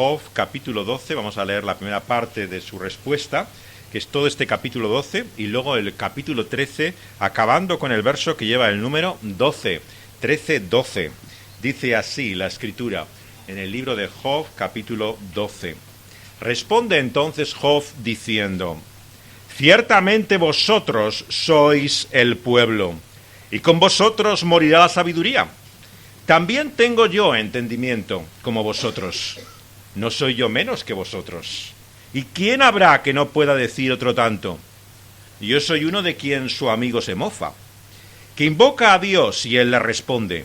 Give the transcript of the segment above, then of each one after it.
Job, capítulo 12. Vamos a leer la primera parte de su respuesta, que es todo este capítulo 12, y luego el capítulo 13, acabando con el verso que lleva el número 12. 13, 12. Dice así la Escritura en el libro de Job, capítulo 12. Responde entonces Job diciendo: ciertamente vosotros sois el pueblo, y con vosotros morirá la sabiduría. También tengo yo entendimiento como vosotros. No soy yo menos que vosotros. ¿Y quién habrá que no pueda decir otro tanto? Yo soy uno de quien su amigo se mofa, que invoca a Dios y él le responde.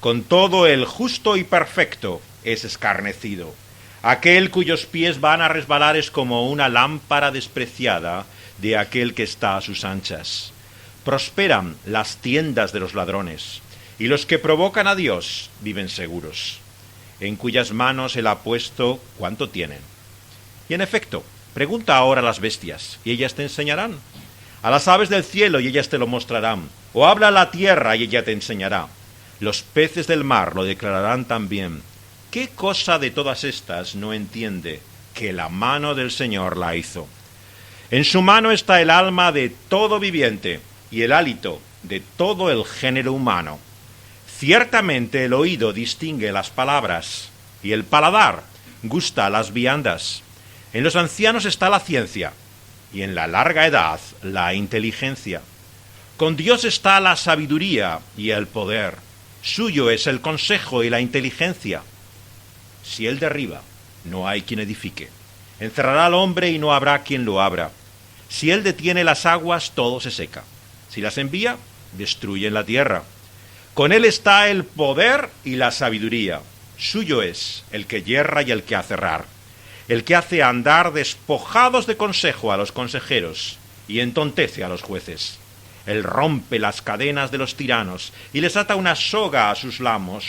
Con todo el justo y perfecto es escarnecido. Aquel cuyos pies van a resbalar es como una lámpara despreciada de aquel que está a sus anchas. Prosperan las tiendas de los ladrones, y los que provocan a Dios viven seguros, en cuyas manos él ha puesto cuánto tienen. Y en efecto, pregunta ahora a las bestias, y ellas te enseñarán. A las aves del cielo, y ellas te lo mostrarán. O habla a la tierra, y ella te enseñará. Los peces del mar lo declararán también. ¿Qué cosa de todas estas no entiende que la mano del Señor la hizo? En su mano está el alma de todo viviente, y el hálito de todo el género humano. Ciertamente el oído distingue las palabras, y el paladar gusta las viandas. En los ancianos está la ciencia, y en la larga edad la inteligencia. Con Dios está la sabiduría y el poder. Suyo es el consejo y la inteligencia. Si él derriba, no hay quien edifique. Encerrará al hombre y no habrá quien lo abra. Si él detiene las aguas, todo se seca. Si las envía, destruyen la tierra. Con él está el poder y la sabiduría. Suyo es el que yerra y el que hace errar, el que hace andar despojados de consejo a los consejeros y entontece a los jueces. Él rompe las cadenas de los tiranos y les ata una soga a sus lamos.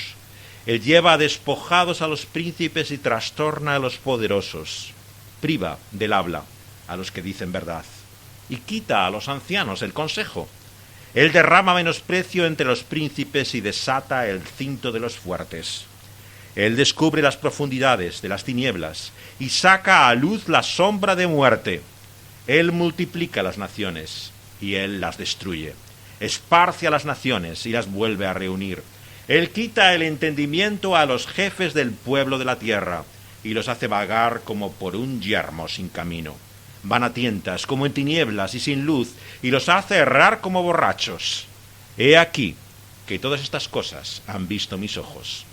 Él lleva despojados a los príncipes y trastorna a los poderosos. Priva del habla a los que dicen verdad y quita a los ancianos el consejo. Él derrama menosprecio entre los príncipes y desata el cinto de los fuertes. Él descubre las profundidades de las tinieblas y saca a luz la sombra de muerte. Él multiplica las naciones y él las destruye. Esparce a las naciones y las vuelve a reunir. Él quita el entendimiento a los jefes del pueblo de la tierra y los hace vagar como por un yermo sin camino. Van a tientas como en tinieblas y sin luz, y los hace errar como borrachos. He aquí que todas estas cosas han visto mis ojos,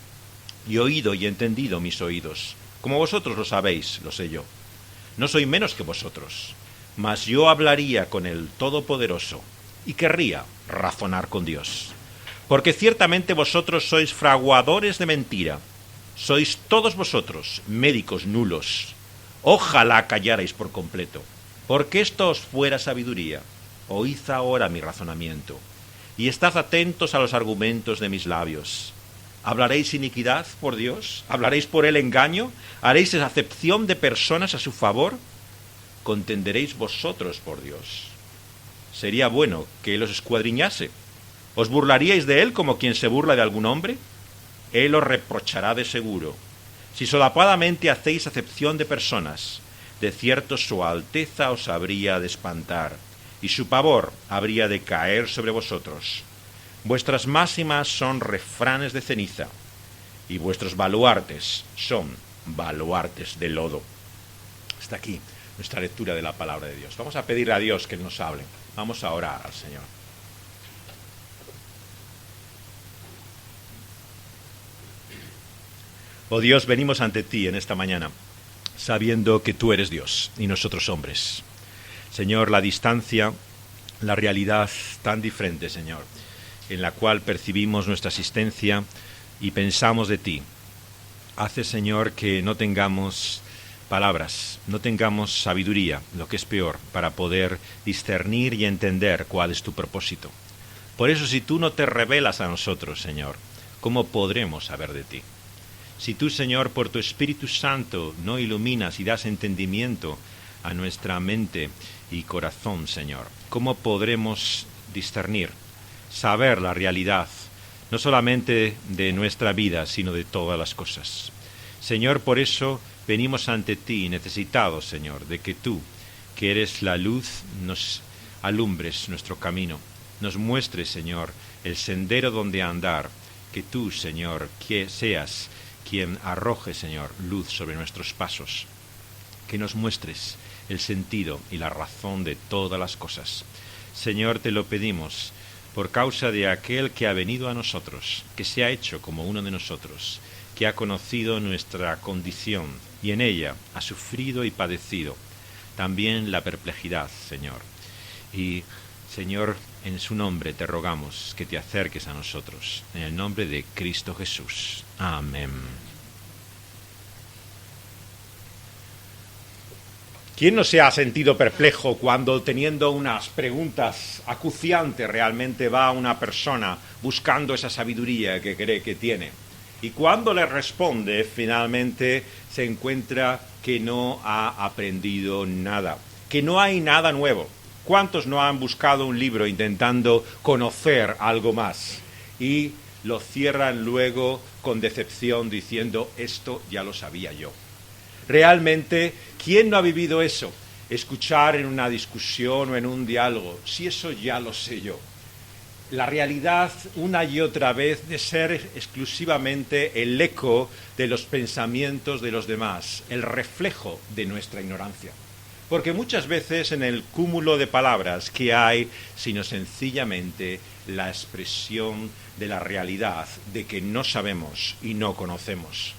y oído y entendido mis oídos. Como vosotros lo sabéis, lo sé yo. No soy menos que vosotros, mas yo hablaría con el Todopoderoso, y querría razonar con Dios. Porque ciertamente vosotros sois fraguadores de mentira, sois todos vosotros médicos nulos. Ojalá callarais por completo, porque esto os fuera sabiduría. Oíd ahora mi razonamiento, y estad atentos a los argumentos de mis labios. ¿Hablaréis iniquidad por Dios? ¿Hablaréis por él engaño? ¿Haréis acepción de personas a su favor? ¿Contenderéis vosotros por Dios? Sería bueno que él os escuadriñase. ¿Os burlaríais de él como quien se burla de algún hombre? Él os reprochará de seguro. Si solapadamente hacéis acepción de personas, de cierto su alteza os habría de espantar, y su pavor habría de caer sobre vosotros. Vuestras máximas son refranes de ceniza, y vuestros baluartes son baluartes de lodo. Hasta aquí nuestra lectura de la palabra de Dios. Vamos a pedirle a Dios que nos hable. Vamos a orar al Señor. Oh Dios, venimos ante ti en esta mañana, sabiendo que tú eres Dios y nosotros hombres. Señor, la distancia, la realidad tan diferente, Señor, en la cual percibimos nuestra existencia y pensamos de ti, hace, Señor, que no tengamos palabras, no tengamos sabiduría, lo que es peor, para poder discernir y entender cuál es tu propósito. Por eso, si tú no te revelas a nosotros, Señor, ¿cómo podremos saber de ti? Si tú, Señor, por tu Espíritu Santo no iluminas y das entendimiento a nuestra mente y corazón, Señor, ¿cómo podremos discernir, saber la realidad, no solamente de nuestra vida, sino de todas las cosas? Señor, por eso venimos ante ti necesitados, Señor, de que tú, que eres la luz, nos alumbres nuestro camino, nos muestres, Señor, el sendero donde andar, que tú, Señor, que seas quien arroje, Señor, luz sobre nuestros pasos, que nos muestres el sentido y la razón de todas las cosas. Señor, te lo pedimos por causa de aquel que ha venido a nosotros, que se ha hecho como uno de nosotros, que ha conocido nuestra condición y en ella ha sufrido y padecido también la perplejidad, Señor. Y, Señor, en su nombre te rogamos que te acerques a nosotros, en el nombre de Cristo Jesús. Amén. ¿Quién no se ha sentido perplejo cuando, teniendo unas preguntas acuciantes, realmente va a una persona buscando esa sabiduría que cree que tiene? Y cuando le responde, finalmente se encuentra que no ha aprendido nada, que no hay nada nuevo. ¿Cuántos no han buscado un libro intentando conocer algo más? Y lo cierran luego con decepción diciendo, esto ya lo sabía yo. Realmente, ¿quién no ha vivido eso? Escuchar en una discusión o en un diálogo, si eso ya lo sé yo. La realidad, una y otra vez, de ser exclusivamente el eco de los pensamientos de los demás, el reflejo de nuestra ignorancia. Porque muchas veces en el cúmulo de palabras que hay, sino sencillamente la expresión de la realidad de que no sabemos y no conocemos.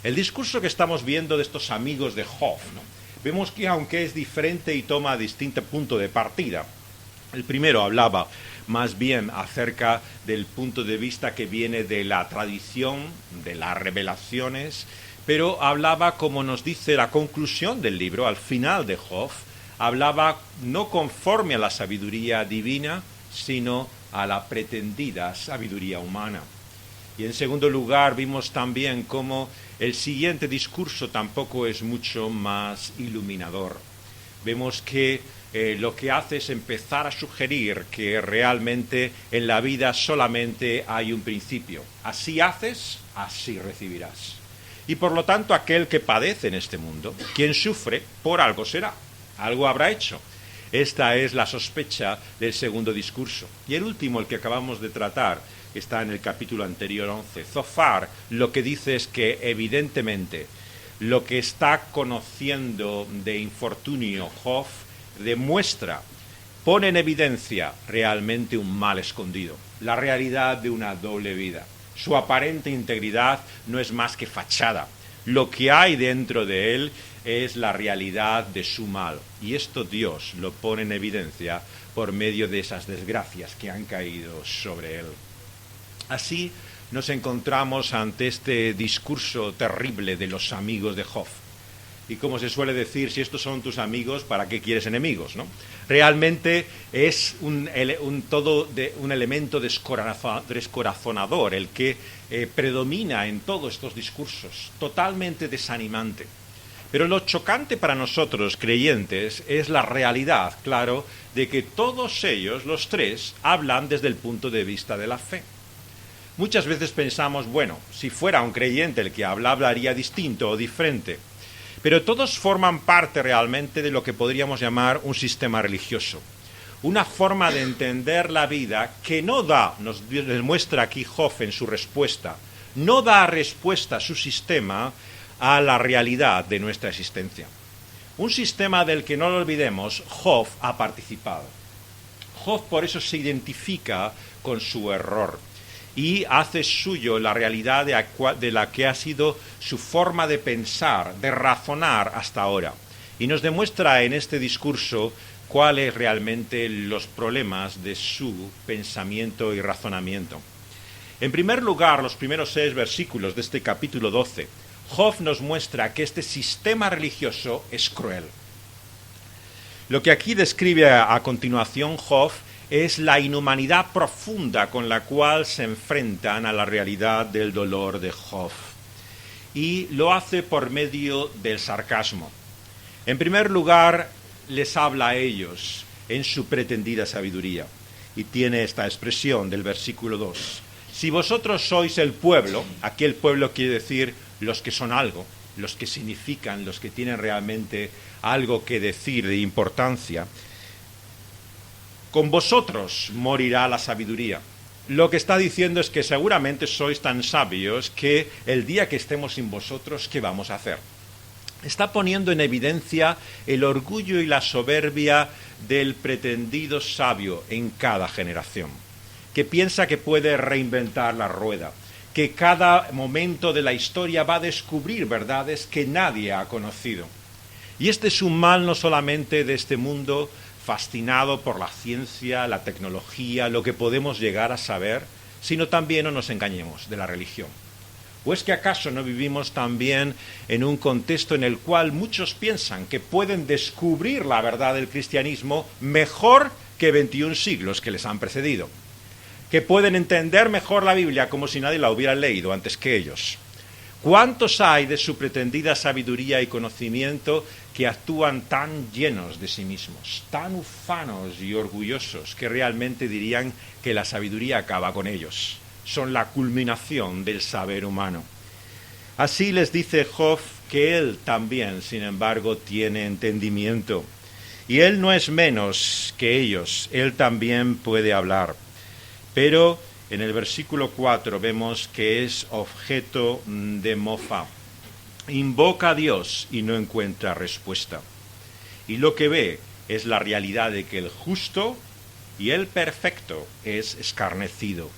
El discurso que estamos viendo de estos amigos de Job, ¿no? Vemos que aunque es diferente y toma distinto punto de partida, el primero hablaba más bien acerca del punto de vista que viene de la tradición, de las revelaciones, pero hablaba, como nos dice la conclusión del libro, al final de Job, hablaba no conforme a la sabiduría divina, sino a la pretendida sabiduría humana. Y en segundo lugar vimos también cómo el siguiente discurso tampoco es mucho más iluminador. Vemos que lo que hace es empezar a sugerir que realmente en la vida solamente hay un principio. Así haces, así recibirás. Y por lo tanto aquel que padece en este mundo, quien sufre, por algo será, algo habrá hecho. Esta es la sospecha del segundo discurso. Y el último, el que acabamos de tratar, está en el capítulo anterior 11. Zofar lo que dice es que evidentemente lo que está conociendo de infortunio Job demuestra, pone en evidencia realmente un mal escondido, la realidad de una doble vida. Su aparente integridad no es más que fachada. Lo que hay dentro de él es la realidad de su mal. Y esto Dios lo pone en evidencia por medio de esas desgracias que han caído sobre él. Así nos encontramos ante este discurso terrible de los amigos de Job. Y como se suele decir, si estos son tus amigos, ¿para qué quieres enemigos, no? Realmente es un elemento descorazonador el que predomina en todos estos discursos, totalmente desanimante. Pero lo chocante para nosotros, creyentes, es la realidad, claro, de que todos ellos, los tres, hablan desde el punto de vista de la fe. Muchas veces pensamos, bueno, si fuera un creyente el que hablaría distinto o diferente. Pero todos forman parte realmente de lo que podríamos llamar un sistema religioso. Una forma de entender la vida que no da, nos demuestra aquí Job en su respuesta, no da respuesta a su sistema a la realidad de nuestra existencia. Un sistema del que no lo olvidemos, Job ha participado. Job por eso se identifica con su error y hace suyo la realidad de la que ha sido su forma de pensar, de razonar hasta ahora. Y nos demuestra en este discurso cuáles realmente los problemas de su pensamiento y razonamiento. En primer lugar, los primeros 6 versículos de este capítulo 12, Job nos muestra que este sistema religioso es cruel. Lo que aquí describe a continuación Job es la inhumanidad profunda con la cual se enfrentan a la realidad del dolor de Job. Y lo hace por medio del sarcasmo. En primer lugar, les habla a ellos en su pretendida sabiduría. Y tiene esta expresión del versículo 2. Si vosotros sois el pueblo, aquel pueblo quiere decir los que son algo, los que significan, los que tienen realmente algo que decir de importancia. Con vosotros morirá la sabiduría. Lo que está diciendo es que seguramente sois tan sabios que el día que estemos sin vosotros, ¿qué vamos a hacer? Está poniendo en evidencia el orgullo y la soberbia del pretendido sabio en cada generación, que piensa que puede reinventar la rueda, que cada momento de la historia va a descubrir verdades que nadie ha conocido. Y este es un mal no solamente de este mundo fascinado por la ciencia, la tecnología, lo que podemos llegar a saber, sino también, no nos engañemos, de la religión. ¿O es que acaso no vivimos también en un contexto en el cual muchos piensan que pueden descubrir la verdad del cristianismo mejor que 21 siglos que les han precedido? Que pueden entender mejor la Biblia como si nadie la hubiera leído antes que ellos. ¿Cuántos hay de su pretendida sabiduría y conocimiento que actúan tan llenos de sí mismos, tan ufanos y orgullosos, que realmente dirían que la sabiduría acaba con ellos? Son la culminación del saber humano. Así les dice Job que él también, sin embargo, tiene entendimiento. Y él no es menos que ellos, él también puede hablar. Pero en el versículo 4 vemos que es objeto de mofa. Invoca a Dios y no encuentra respuesta. Y lo que ve es la realidad de que el justo y el perfecto es escarnecido.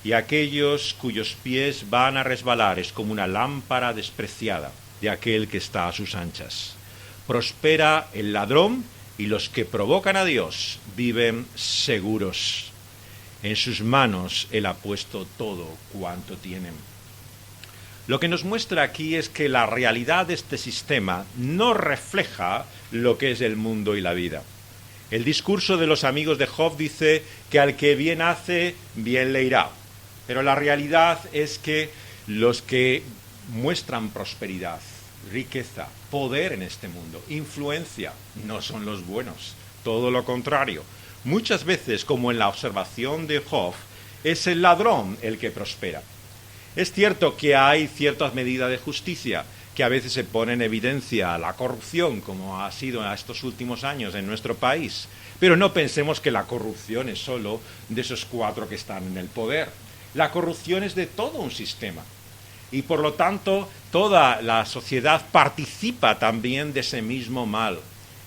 Y aquellos cuyos pies van a resbalar es como una lámpara despreciada de aquel que está a sus anchas. Prospera el ladrón y los que provocan a Dios viven seguros. En sus manos Él ha puesto todo cuanto tienen. Lo que nos muestra aquí es que la realidad de este sistema no refleja lo que es el mundo y la vida. El discurso de los amigos de Job dice que al que bien hace, bien le irá. Pero la realidad es que los que muestran prosperidad, riqueza, poder en este mundo, influencia, no son los buenos. Todo lo contrario. Muchas veces, como en la observación de Job, es el ladrón el que prospera. Es cierto que hay ciertas medidas de justicia que a veces se pone en evidencia la corrupción, como ha sido en estos últimos años en nuestro país. Pero no pensemos que la corrupción es solo de esos 4 que están en el poder. La corrupción es de todo un sistema. Y por lo tanto, toda la sociedad participa también de ese mismo mal.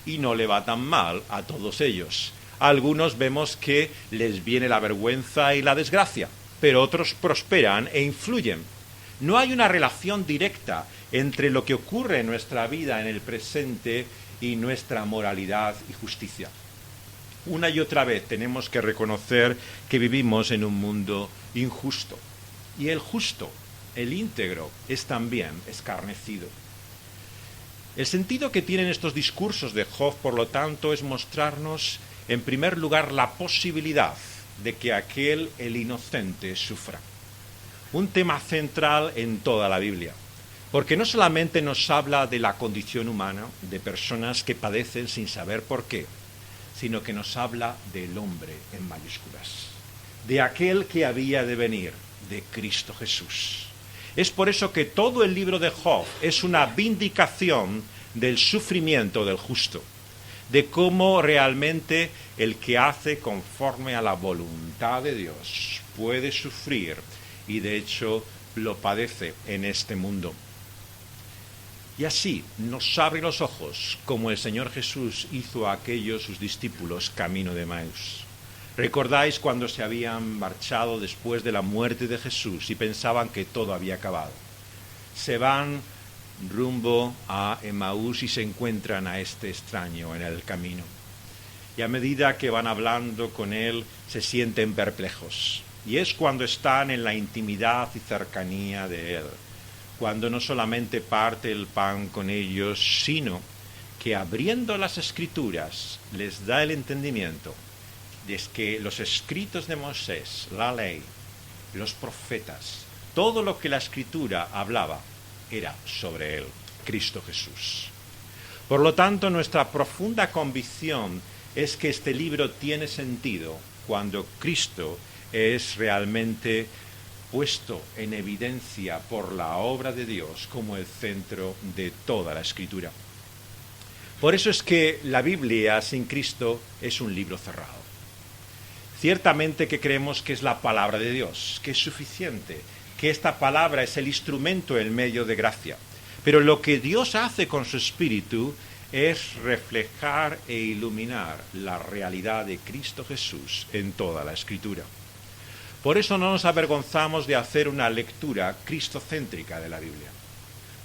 Y no le va tan mal a todos ellos. A algunos vemos que les viene la vergüenza y la desgracia, pero otros prosperan e influyen. No hay una relación directa entre lo que ocurre en nuestra vida en el presente y nuestra moralidad y justicia. Una y otra vez tenemos que reconocer que vivimos en un mundo injusto. Y el justo, el íntegro, es también escarnecido. El sentido que tienen estos discursos de Job, por lo tanto, es mostrarnos, en primer lugar, la posibilidad de que aquel, el inocente, sufra. Un tema central en toda la Biblia, porque no solamente nos habla de la condición humana, de personas que padecen sin saber por qué, sino que nos habla del hombre en mayúsculas, de aquel que había de venir, de Cristo Jesús. Es por eso que todo el libro de Job es una vindicación del sufrimiento del justo, de cómo realmente el que hace conforme a la voluntad de Dios puede sufrir y de hecho lo padece en este mundo. Y así nos abre los ojos, como el Señor Jesús hizo a aquellos sus discípulos camino de Emaús. ¿Recordáis cuando se habían marchado después de la muerte de Jesús y pensaban que todo había acabado? Se van rumbo a Emaús y se encuentran a este extraño en el camino. Y a medida que van hablando con él, se sienten perplejos. Y es cuando están en la intimidad y cercanía de él, cuando no solamente parte el pan con ellos, sino que abriendo las Escrituras les da el entendimiento de que los escritos de Moisés, la ley, los profetas, todo lo que la Escritura hablaba era sobre él, Cristo Jesús. Por lo tanto, nuestra profunda convicción es que este libro tiene sentido cuando Cristo es realmente puesto en evidencia por la obra de Dios como el centro de toda la Escritura. Por eso es que la Biblia sin Cristo es un libro cerrado. Ciertamente que creemos que es la palabra de Dios, que es suficiente, que esta palabra es el instrumento, el medio de gracia. Pero lo que Dios hace con su Espíritu es reflejar e iluminar la realidad de Cristo Jesús en toda la Escritura. Por eso no nos avergonzamos de hacer una lectura cristocéntrica de la Biblia.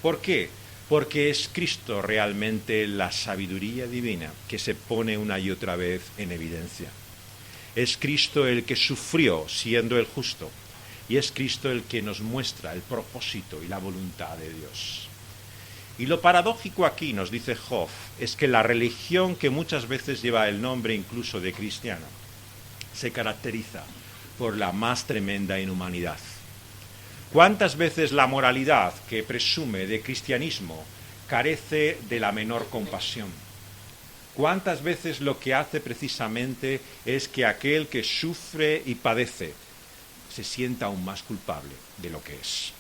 ¿Por qué? Porque es Cristo realmente la sabiduría divina que se pone una y otra vez en evidencia. Es Cristo el que sufrió siendo el justo, y es Cristo el que nos muestra el propósito y la voluntad de Dios. Y lo paradójico aquí, nos dice Hoff, es que la religión, que muchas veces lleva el nombre incluso de cristiana, se caracteriza por la más tremenda inhumanidad. ¿Cuántas veces la moralidad que presume de cristianismo carece de la menor compasión? ¿Cuántas veces lo que hace precisamente es que aquel que sufre y padece se sienta aún más culpable de lo que es?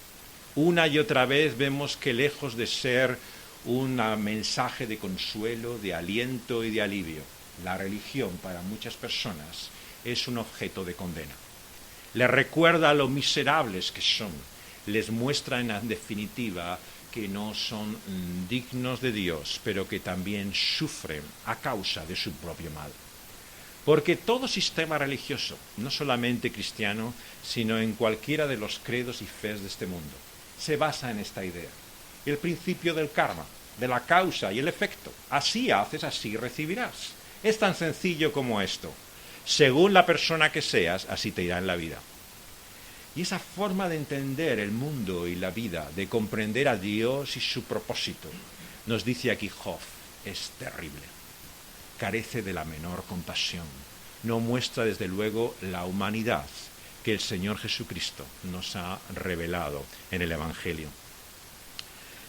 Una y otra vez vemos que lejos de ser un mensaje de consuelo, de aliento y de alivio, la religión para muchas personas es un objeto de condena. Les recuerda lo miserables que son, les muestra en definitiva que no son dignos de Dios, pero que también sufren a causa de su propio mal. Porque todo sistema religioso, no solamente cristiano, sino en cualquiera de los credos y fes de este mundo, se basa en esta idea. El principio del karma, de la causa y el efecto. Así haces, así recibirás. Es tan sencillo como esto. Según la persona que seas, así te irá en la vida. Y esa forma de entender el mundo y la vida, de comprender a Dios y su propósito, nos dice aquí Hoff, es terrible. Carece de la menor compasión. No muestra desde luego la humanidad que el Señor Jesucristo nos ha revelado en el Evangelio.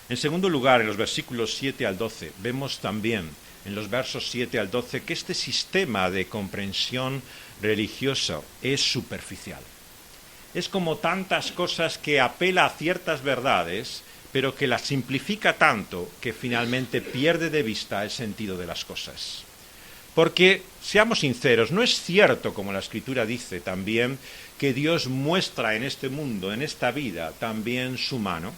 En segundo lugar, en los versículos 7 al 12, vemos también en los versos 7 al 12 que este sistema de comprensión religiosa es superficial. Es como tantas cosas que apela a ciertas verdades, pero que las simplifica tanto que finalmente pierde de vista el sentido de las cosas. Porque, seamos sinceros, no es cierto, como la Escritura dice también, que Dios muestra en este mundo, en esta vida, también su mano,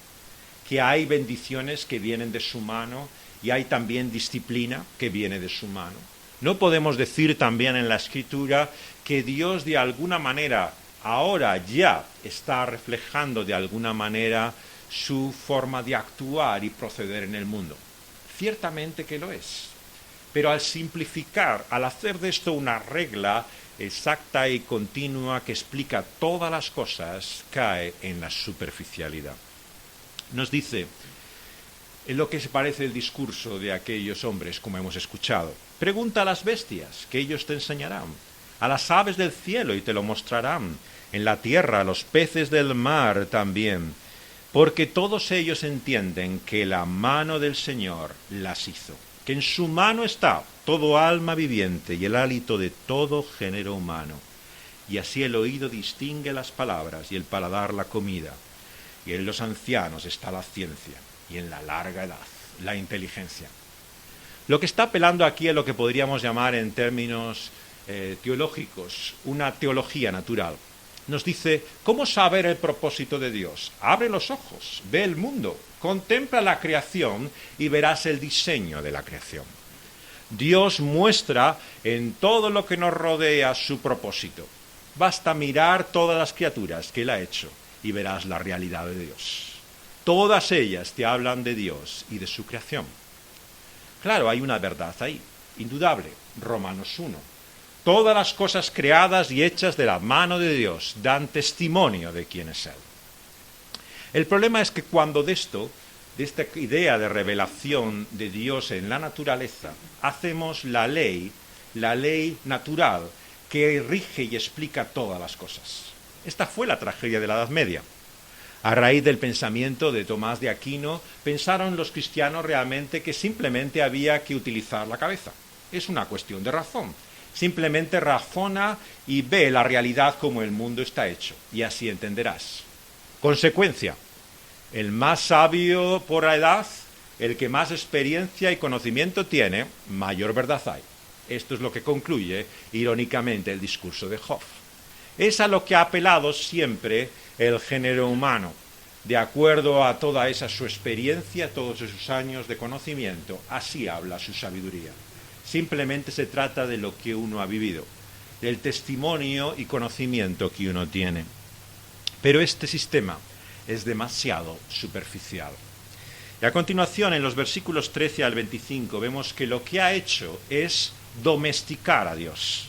que hay bendiciones que vienen de su mano y hay también disciplina que viene de su mano. No podemos decir también en la Escritura que Dios de alguna manera ahora ya está reflejando de alguna manera su forma de actuar y proceder en el mundo. Ciertamente que lo es. Pero al simplificar, al hacer de esto una regla exacta y continua que explica todas las cosas, cae en la superficialidad. Nos dice, en lo que se parece el discurso de aquellos hombres, como hemos escuchado, pregunta a las bestias, que ellos te enseñarán, a las aves del cielo y te lo mostrarán, en la tierra, a los peces del mar también, porque todos ellos entienden que la mano del Señor las hizo, que en su mano está todo alma viviente y el hálito de todo género humano, y así el oído distingue las palabras y el paladar la comida, y en los ancianos está la ciencia, y en la larga edad la inteligencia. Lo que está apelando aquí es lo que podríamos llamar en términos teológicos, una teología natural. Nos dice, ¿cómo saber el propósito de Dios? Abre los ojos, ve el mundo, contempla la creación y verás el diseño de la creación. Dios muestra en todo lo que nos rodea su propósito. Basta mirar todas las criaturas que Él ha hecho y verás la realidad de Dios. Todas ellas te hablan de Dios y de su creación. Claro, hay una verdad ahí, indudable, Romanos 1. Todas las cosas creadas y hechas de la mano de Dios dan testimonio de quién es Él. El problema es que cuando de esta idea de revelación de Dios en la naturaleza, hacemos la ley natural que rige y explica todas las cosas. Esta fue la tragedia de la Edad Media. A raíz del pensamiento de Tomás de Aquino, pensaron los cristianos realmente que simplemente había que utilizar la cabeza. Es una cuestión de razón. Simplemente razona y ve la realidad como el mundo está hecho, y así entenderás. Consecuencia, el más sabio por la edad, el que más experiencia y conocimiento tiene, mayor verdad hay. Esto es lo que concluye, irónicamente, el discurso de Job. Es a lo que ha apelado siempre el género humano. De acuerdo a toda esa su experiencia, todos esos años de conocimiento, así habla su sabiduría. Simplemente se trata de lo que uno ha vivido, del testimonio y conocimiento que uno tiene. Pero este sistema es demasiado superficial. Y a continuación, en los versículos 13 al 25, vemos que lo que ha hecho es domesticar a Dios.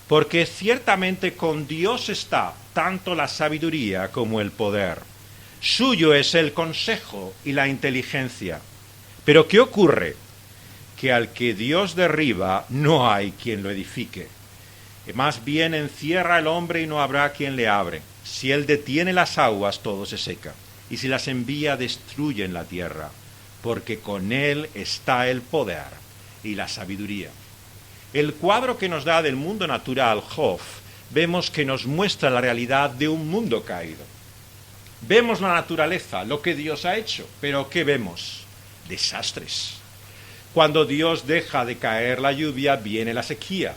Porque ciertamente con Dios está tanto la sabiduría como el poder. Suyo es el consejo y la inteligencia. Pero ¿qué ocurre? Que al que Dios derriba no hay quien lo edifique. Más bien encierra al hombre y no habrá quien le abre. Si él detiene las aguas, todo se seca. Y si las envía, destruyen la tierra. Porque con él está el poder y la sabiduría. El cuadro que nos da del mundo natural Job, vemos que nos muestra la realidad de un mundo caído. Vemos la naturaleza, lo que Dios ha hecho, pero ¿qué vemos? Desastres. Cuando Dios deja de caer la lluvia, viene la sequía.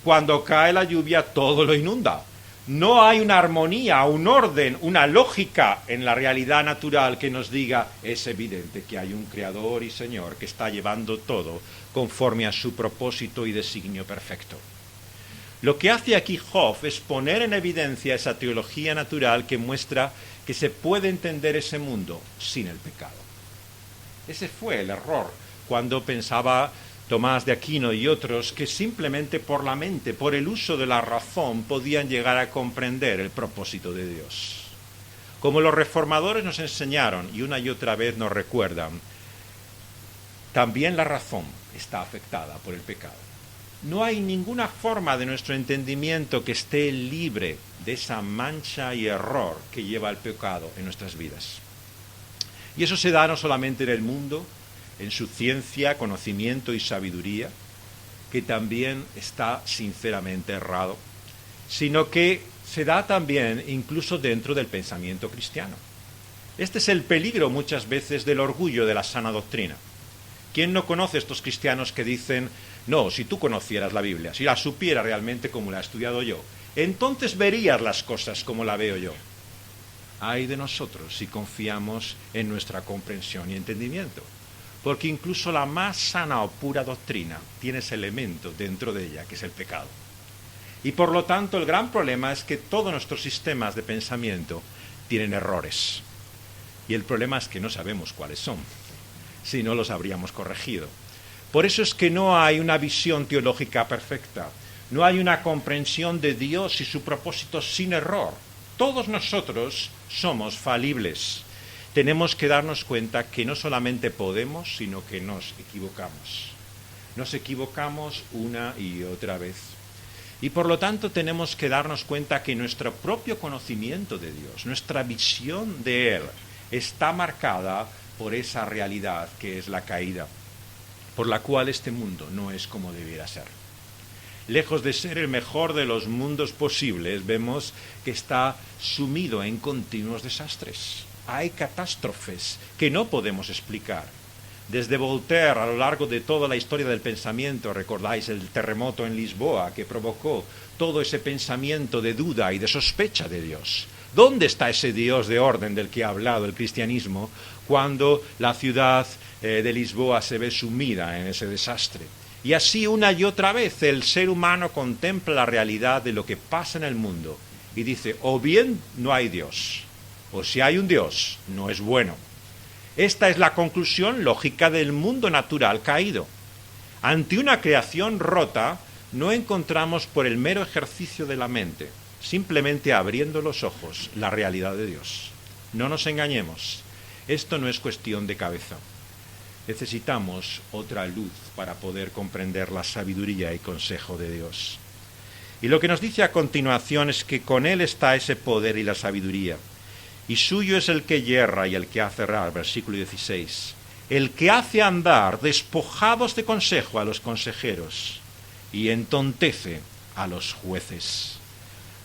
Cuando cae la lluvia, todo lo inunda. No hay una armonía, un orden, una lógica en la realidad natural que nos diga, es evidente que hay un Creador y Señor que está llevando todo conforme a su propósito y designio perfecto. Lo que hace aquí Job es poner en evidencia esa teología natural que muestra que se puede entender ese mundo sin el pecado. Ese fue el error cuando pensaba Tomás de Aquino y otros que simplemente por la mente, por el uso de la razón, podían llegar a comprender el propósito de Dios. Como los reformadores nos enseñaron y una y otra vez nos recuerdan, también la razón está afectada por el pecado. No hay ninguna forma de nuestro entendimiento que esté libre de esa mancha y error que lleva el pecado en nuestras vidas. Y eso se da no solamente en el mundo, en su ciencia, conocimiento y sabiduría, que también está sinceramente errado, sino que se da también incluso dentro del pensamiento cristiano. Este es el peligro muchas veces del orgullo de la sana doctrina. ¿Quién no conoce a estos cristianos que dicen, no, si tú conocieras la Biblia, si la supiera realmente como la he estudiado yo, entonces verías las cosas como la veo yo? Ay de nosotros si confiamos en nuestra comprensión y entendimiento. Porque incluso la más sana o pura doctrina tiene ese elemento dentro de ella, que es el pecado. Y por lo tanto el gran problema es que todos nuestros sistemas de pensamiento tienen errores. Y el problema es que no sabemos cuáles son, si no los habríamos corregido. Por eso es que no hay una visión teológica perfecta, no hay una comprensión de Dios y su propósito sin error. Todos nosotros somos falibles. Tenemos que darnos cuenta que no solamente podemos, sino que nos equivocamos. Nos equivocamos una y otra vez. Y por lo tanto tenemos que darnos cuenta que nuestro propio conocimiento de Dios, nuestra visión de Él, está marcada por esa realidad que es la caída, por la cual este mundo no es como debiera ser. Lejos de ser el mejor de los mundos posibles, vemos que está sumido en continuos desastres. Hay catástrofes que no podemos explicar. Desde Voltaire, a lo largo de toda la historia del pensamiento, recordáis el terremoto en Lisboa que provocó todo ese pensamiento de duda y de sospecha de Dios. ¿Dónde está ese Dios de orden del que ha hablado el cristianismo cuando la ciudad de Lisboa se ve sumida en ese desastre? Y así una y otra vez el ser humano contempla la realidad de lo que pasa en el mundo y dice, o bien no hay Dios, o si hay un Dios, no es bueno. Esta es la conclusión lógica del mundo natural caído. Ante una creación rota, no encontramos por el mero ejercicio de la mente, simplemente abriendo los ojos, la realidad de Dios. No nos engañemos, esto no es cuestión de cabeza. Necesitamos otra luz para poder comprender la sabiduría y consejo de Dios. Y lo que nos dice a continuación es que con Él está ese poder y la sabiduría. Y suyo es el que yerra y el que hace errar, versículo 16. El que hace andar despojados de consejo a los consejeros y entontece a los jueces.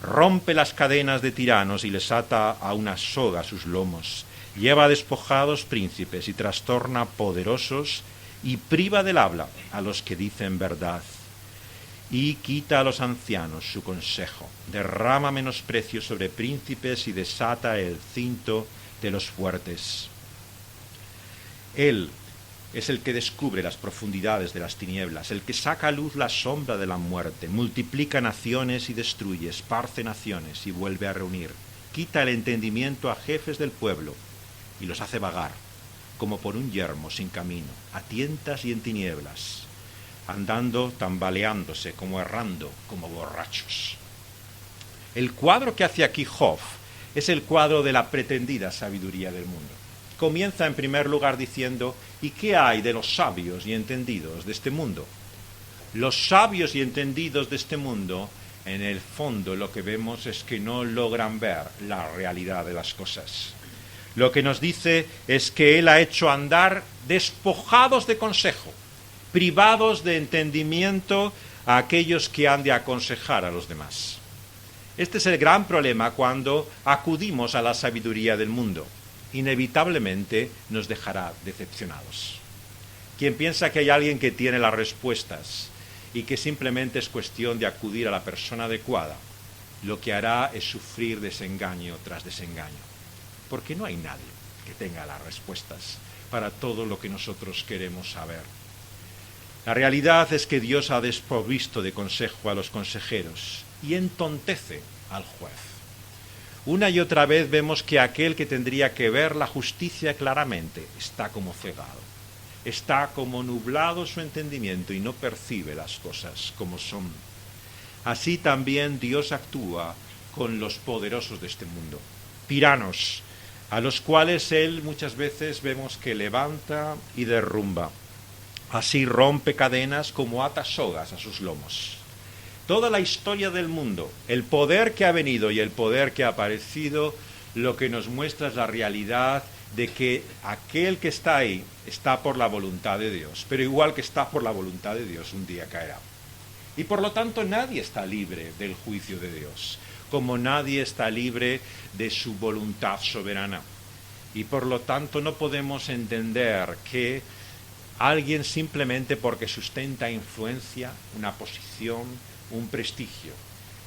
Rompe las cadenas de tiranos y les ata a una soga a sus lomos. Lleva despojados príncipes y trastorna poderosos y priva del habla a los que dicen verdad. Y quita a los ancianos su consejo, derrama menosprecio sobre príncipes y desata el cinto de los fuertes. Él es el que descubre las profundidades de las tinieblas, el que saca a luz la sombra de la muerte, multiplica naciones y destruye, esparce naciones y vuelve a reunir, quita el entendimiento a jefes del pueblo y los hace vagar, como por un yermo sin camino, a tientas y en tinieblas, andando, tambaleándose, como errando, como borrachos. El cuadro que hace aquí Job es el cuadro de la pretendida sabiduría del mundo. Comienza en primer lugar diciendo, ¿y qué hay de los sabios y entendidos de este mundo? Los sabios y entendidos de este mundo, en el fondo lo que vemos es que no logran ver la realidad de las cosas. Lo que nos dice es que Él ha hecho andar despojados de consejo, privados de entendimiento a aquellos que han de aconsejar a los demás. Este es el gran problema cuando acudimos a la sabiduría del mundo. Inevitablemente nos dejará decepcionados. Quien piensa que hay alguien que tiene las respuestas y que simplemente es cuestión de acudir a la persona adecuada, lo que hará es sufrir desengaño tras desengaño, porque no hay nadie que tenga las respuestas para todo lo que nosotros queremos saber. La realidad es que Dios ha desprovisto de consejo a los consejeros y entontece al juez. Una y otra vez vemos que aquel que tendría que ver la justicia claramente está como cegado, está como nublado su entendimiento y no percibe las cosas como son. Así también Dios actúa con los poderosos de este mundo, tiranos, a los cuales Él muchas veces vemos que levanta y derrumba. Así rompe cadenas como ata sogas a sus lomos. Toda la historia del mundo, el poder que ha venido y el poder que ha aparecido, lo que nos muestra es la realidad de que aquel que está ahí está por la voluntad de Dios, pero igual que está por la voluntad de Dios, un día caerá. Y por lo tanto nadie está libre del juicio de Dios, como nadie está libre de su voluntad soberana. Y por lo tanto no podemos entender que alguien simplemente porque sustenta influencia, una posición, un prestigio,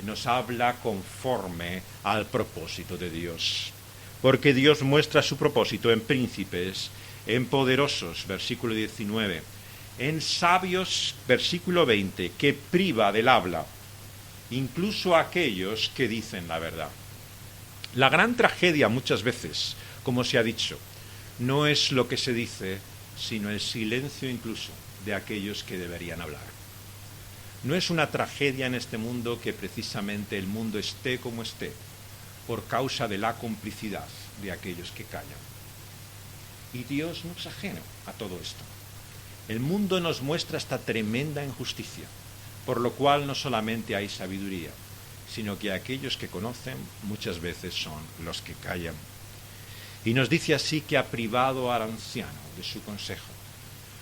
nos habla conforme al propósito de Dios. Porque Dios muestra su propósito en príncipes, en poderosos, versículo 19, en sabios, versículo 20, que priva del habla, incluso a aquellos que dicen la verdad. La gran tragedia muchas veces, como se ha dicho, no es lo que se dice, sino el silencio incluso de aquellos que deberían hablar. No es una tragedia en este mundo que precisamente el mundo esté como esté, por causa de la complicidad de aquellos que callan. Y Dios no es ajeno a todo esto. El mundo nos muestra esta tremenda injusticia, por lo cual no solamente hay sabiduría, sino que aquellos que conocen muchas veces son los que callan. Y nos dice así que ha privado al anciano de su consejo.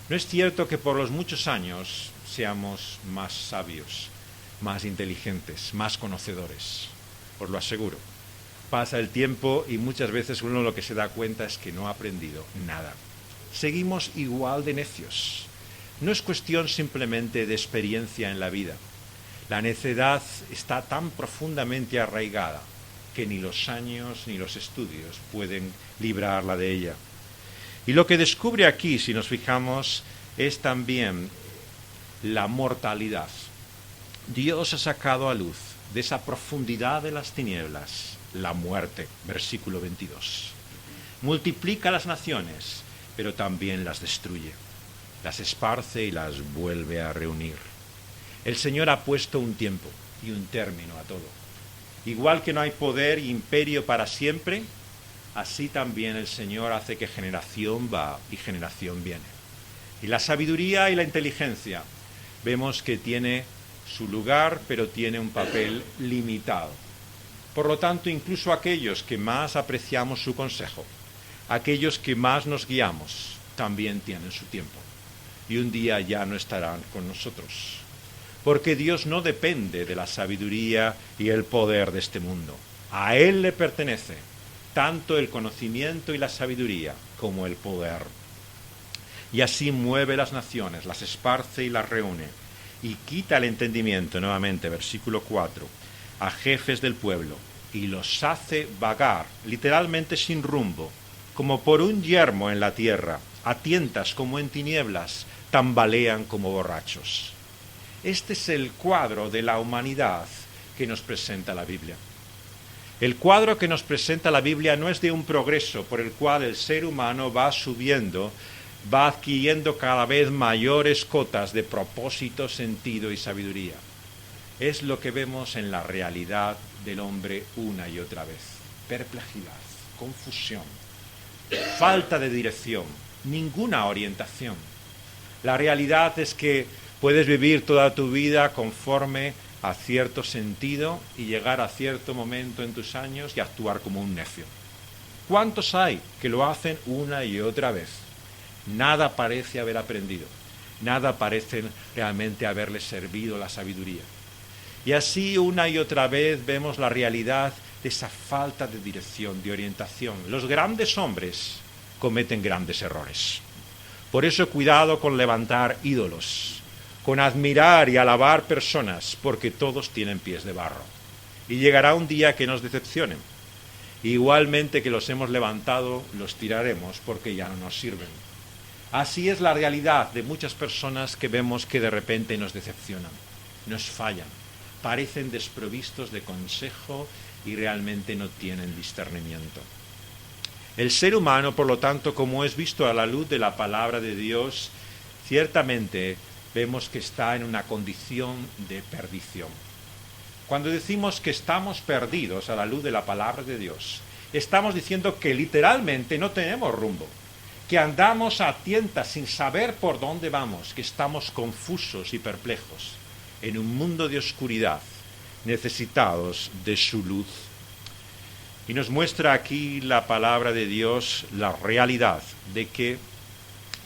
No es cierto que por los muchos años seamos más sabios, más inteligentes, más conocedores, os lo aseguro. Pasa el tiempo y muchas veces uno lo que se da cuenta es que no ha aprendido nada. Seguimos igual de necios. No es cuestión simplemente de experiencia en la vida. La necedad está tan profundamente arraigada que ni los años ni los estudios pueden librarla de ella. Y lo que descubre aquí, si nos fijamos, es también la mortalidad. Dios ha sacado a luz de esa profundidad de las tinieblas la muerte, versículo 22. Multiplica las naciones, pero también las destruye. Las esparce y las vuelve a reunir. El Señor ha puesto un tiempo y un término a todo. Igual que no hay poder e imperio para siempre, así también el Señor hace que generación va y generación viene. Y la sabiduría y la inteligencia vemos que tiene su lugar, pero tiene un papel limitado. Por lo tanto, incluso aquellos que más apreciamos su consejo, aquellos que más nos guiamos, también tienen su tiempo. Y un día ya no estarán con nosotros. porque Dios no depende de la sabiduría y el poder de este mundo. A Él le pertenece tanto el conocimiento y la sabiduría como el poder. Y así mueve las naciones, las esparce y las reúne, y quita el entendimiento, nuevamente, versículo 4, a jefes del pueblo, y los hace vagar, literalmente sin rumbo, como por un yermo en la tierra, a tientas como en tinieblas, tambalean como borrachos. Este es el cuadro de la humanidad que nos presenta la Biblia. El cuadro que nos presenta la Biblia no es de un progreso por el cual el ser humano va subiendo, va adquiriendo cada vez mayores cotas de propósito, sentido y sabiduría. Es lo que vemos en la realidad del hombre una y otra vez. Perplejidad, confusión, falta de dirección, ninguna orientación. La realidad es que puedes vivir toda tu vida conforme a cierto sentido y llegar a cierto momento en tus años y actuar como un necio. ¿Cuántos hay que lo hacen una y otra vez? Nada parece haber aprendido, nada parece realmente haberles servido la sabiduría. Y así una y otra vez vemos la realidad de esa falta de dirección, de orientación. Los grandes hombres cometen grandes errores. Por eso cuidado con levantar ídolos, con admirar y alabar personas, porque todos tienen pies de barro. Y llegará un día que nos decepcionen. Igualmente que los hemos levantado, los tiraremos porque ya no nos sirven. Así es la realidad de muchas personas que vemos que de repente nos decepcionan, nos fallan, parecen desprovistos de consejo y realmente no tienen discernimiento. El ser humano, por lo tanto, como es visto a la luz de la palabra de Dios, ciertamente vemos que está en una condición de perdición. Cuando decimos que estamos perdidos a la luz de la palabra de Dios, estamos diciendo que literalmente no tenemos rumbo, que andamos a tientas sin saber por dónde vamos, que estamos confusos y perplejos en un mundo de oscuridad, necesitados de su luz. Y nos muestra aquí la palabra de Dios la realidad de que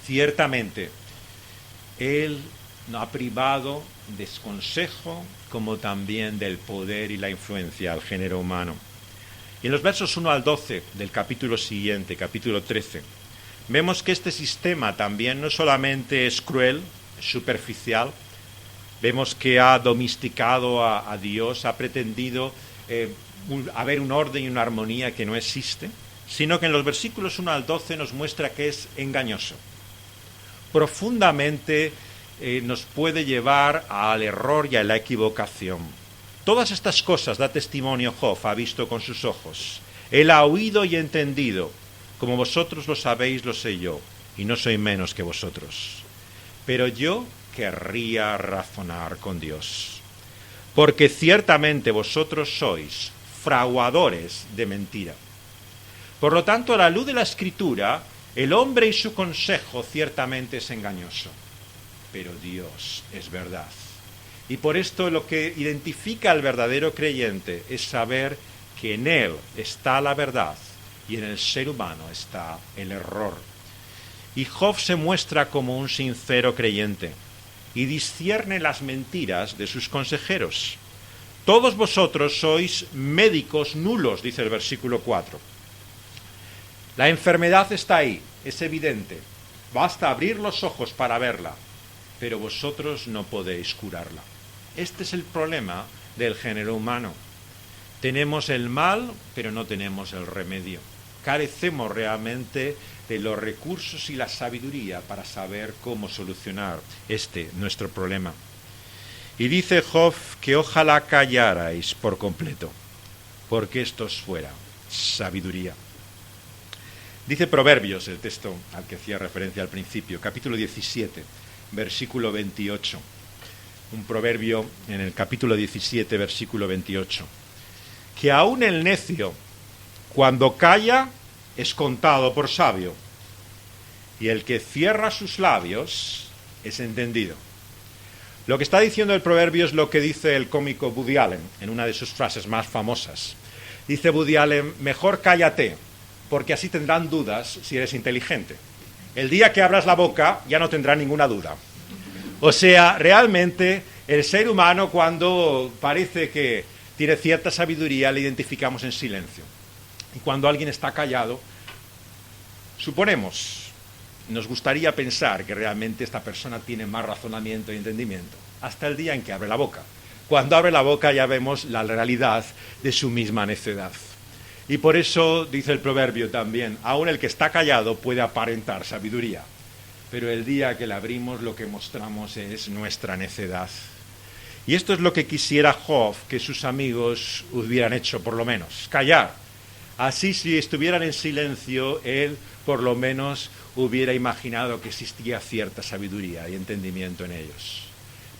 ciertamente Él no ha privado de consejo como también del poder y la influencia al género humano. Y en los versos 1 al 12 del capítulo siguiente, capítulo 13, vemos que este sistema también no solamente es cruel, superficial, vemos que ha domesticado a Dios, ha pretendido haber un orden y una armonía que no existe, sino que en los versículos 1 al 12 nos muestra que es engañoso. Profundamente nos puede llevar al error y a la equivocación. Todas estas cosas da testimonio Job, ha visto con sus ojos. Él ha oído y entendido. Como vosotros lo sabéis, lo sé yo, y no soy menos que vosotros. Pero yo querría razonar con Dios, porque ciertamente vosotros sois fraguadores de mentira. Por lo tanto, a la luz de la Escritura, el hombre y su consejo ciertamente es engañoso, pero Dios es verdad. Y por esto lo que identifica al verdadero creyente es saber que en Él está la verdad y en el ser humano está el error. Y Job se muestra como un sincero creyente y discierne las mentiras de sus consejeros. Todos vosotros sois médicos nulos, dice el versículo 4. La enfermedad está ahí, es evidente. Basta abrir los ojos para verla, pero vosotros no podéis curarla. Este es el problema del género humano. Tenemos el mal, pero no tenemos el remedio. Carecemos realmente de los recursos y la sabiduría para saber cómo solucionar nuestro problema. Y dice Job que ojalá callarais por completo, porque esto os fuera sabiduría. Dice Proverbios, el texto al que hacía referencia al principio, capítulo 17, versículo 28. Un proverbio en el capítulo 17, versículo 28. Que aún el necio, cuando calla, es contado por sabio, y el que cierra sus labios es entendido. Lo que está diciendo el proverbio es lo que dice el cómico Woody Allen en una de sus frases más famosas. Dice Woody Allen, mejor cállate, porque así tendrán dudas si eres inteligente. El día que abras la boca ya no tendrán ninguna duda. O sea, realmente El ser humano, cuando parece que tiene cierta sabiduría, le identificamos en silencio. Y cuando alguien está callado, suponemos, nos gustaría pensar que realmente esta persona tiene más razonamiento y entendimiento, hasta el día en que abre la boca. Cuando abre la boca ya vemos la realidad de su misma necedad. Y por eso dice el proverbio también, aún el que está callado puede aparentar sabiduría, pero el día que la abrimos lo que mostramos es nuestra necedad. Y esto es lo que quisiera Job que sus amigos hubieran hecho, por lo menos, callar. Así, si estuvieran en silencio, él por lo menos hubiera imaginado que existía cierta sabiduría y entendimiento en ellos.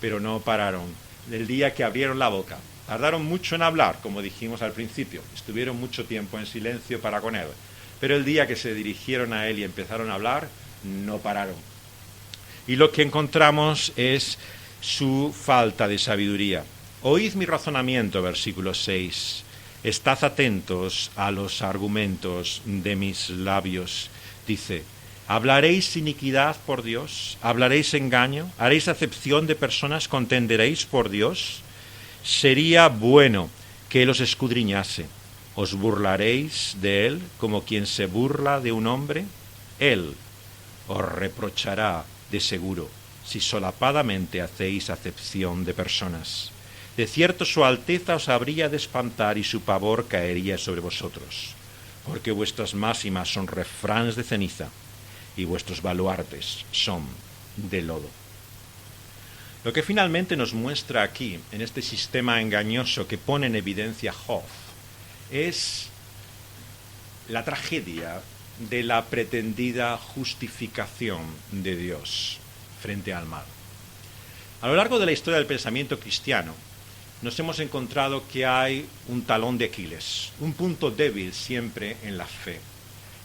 Pero no pararon. El día que abrieron la boca, tardaron mucho en hablar, como dijimos al principio, estuvieron mucho tiempo en silencio para con él. Pero el día que se dirigieron a él y empezaron a hablar, no pararon. Y lo que encontramos es su falta de sabiduría. Oíd mi razonamiento, versículo 6. Estad atentos a los argumentos de mis labios. Dice, ¿hablaréis iniquidad por Dios? ¿Hablaréis engaño? ¿Haréis acepción de personas? ¿Contenderéis por Dios? Sería bueno que Él os escudriñase. ¿Os burlaréis de Él como quien se burla de un hombre? Él os reprochará de seguro si solapadamente hacéis acepción de personas. De cierto su alteza os habría de espantar y su pavor caería sobre vosotros, porque vuestras máximas son refranes de ceniza y vuestros baluartes son de lodo. Lo que finalmente nos muestra aquí, en este sistema engañoso que pone en evidencia Job, es la tragedia de la pretendida justificación de Dios frente al mal. A lo largo de la historia del pensamiento cristiano, nos hemos encontrado que hay un talón de Aquiles, un punto débil siempre en la fe,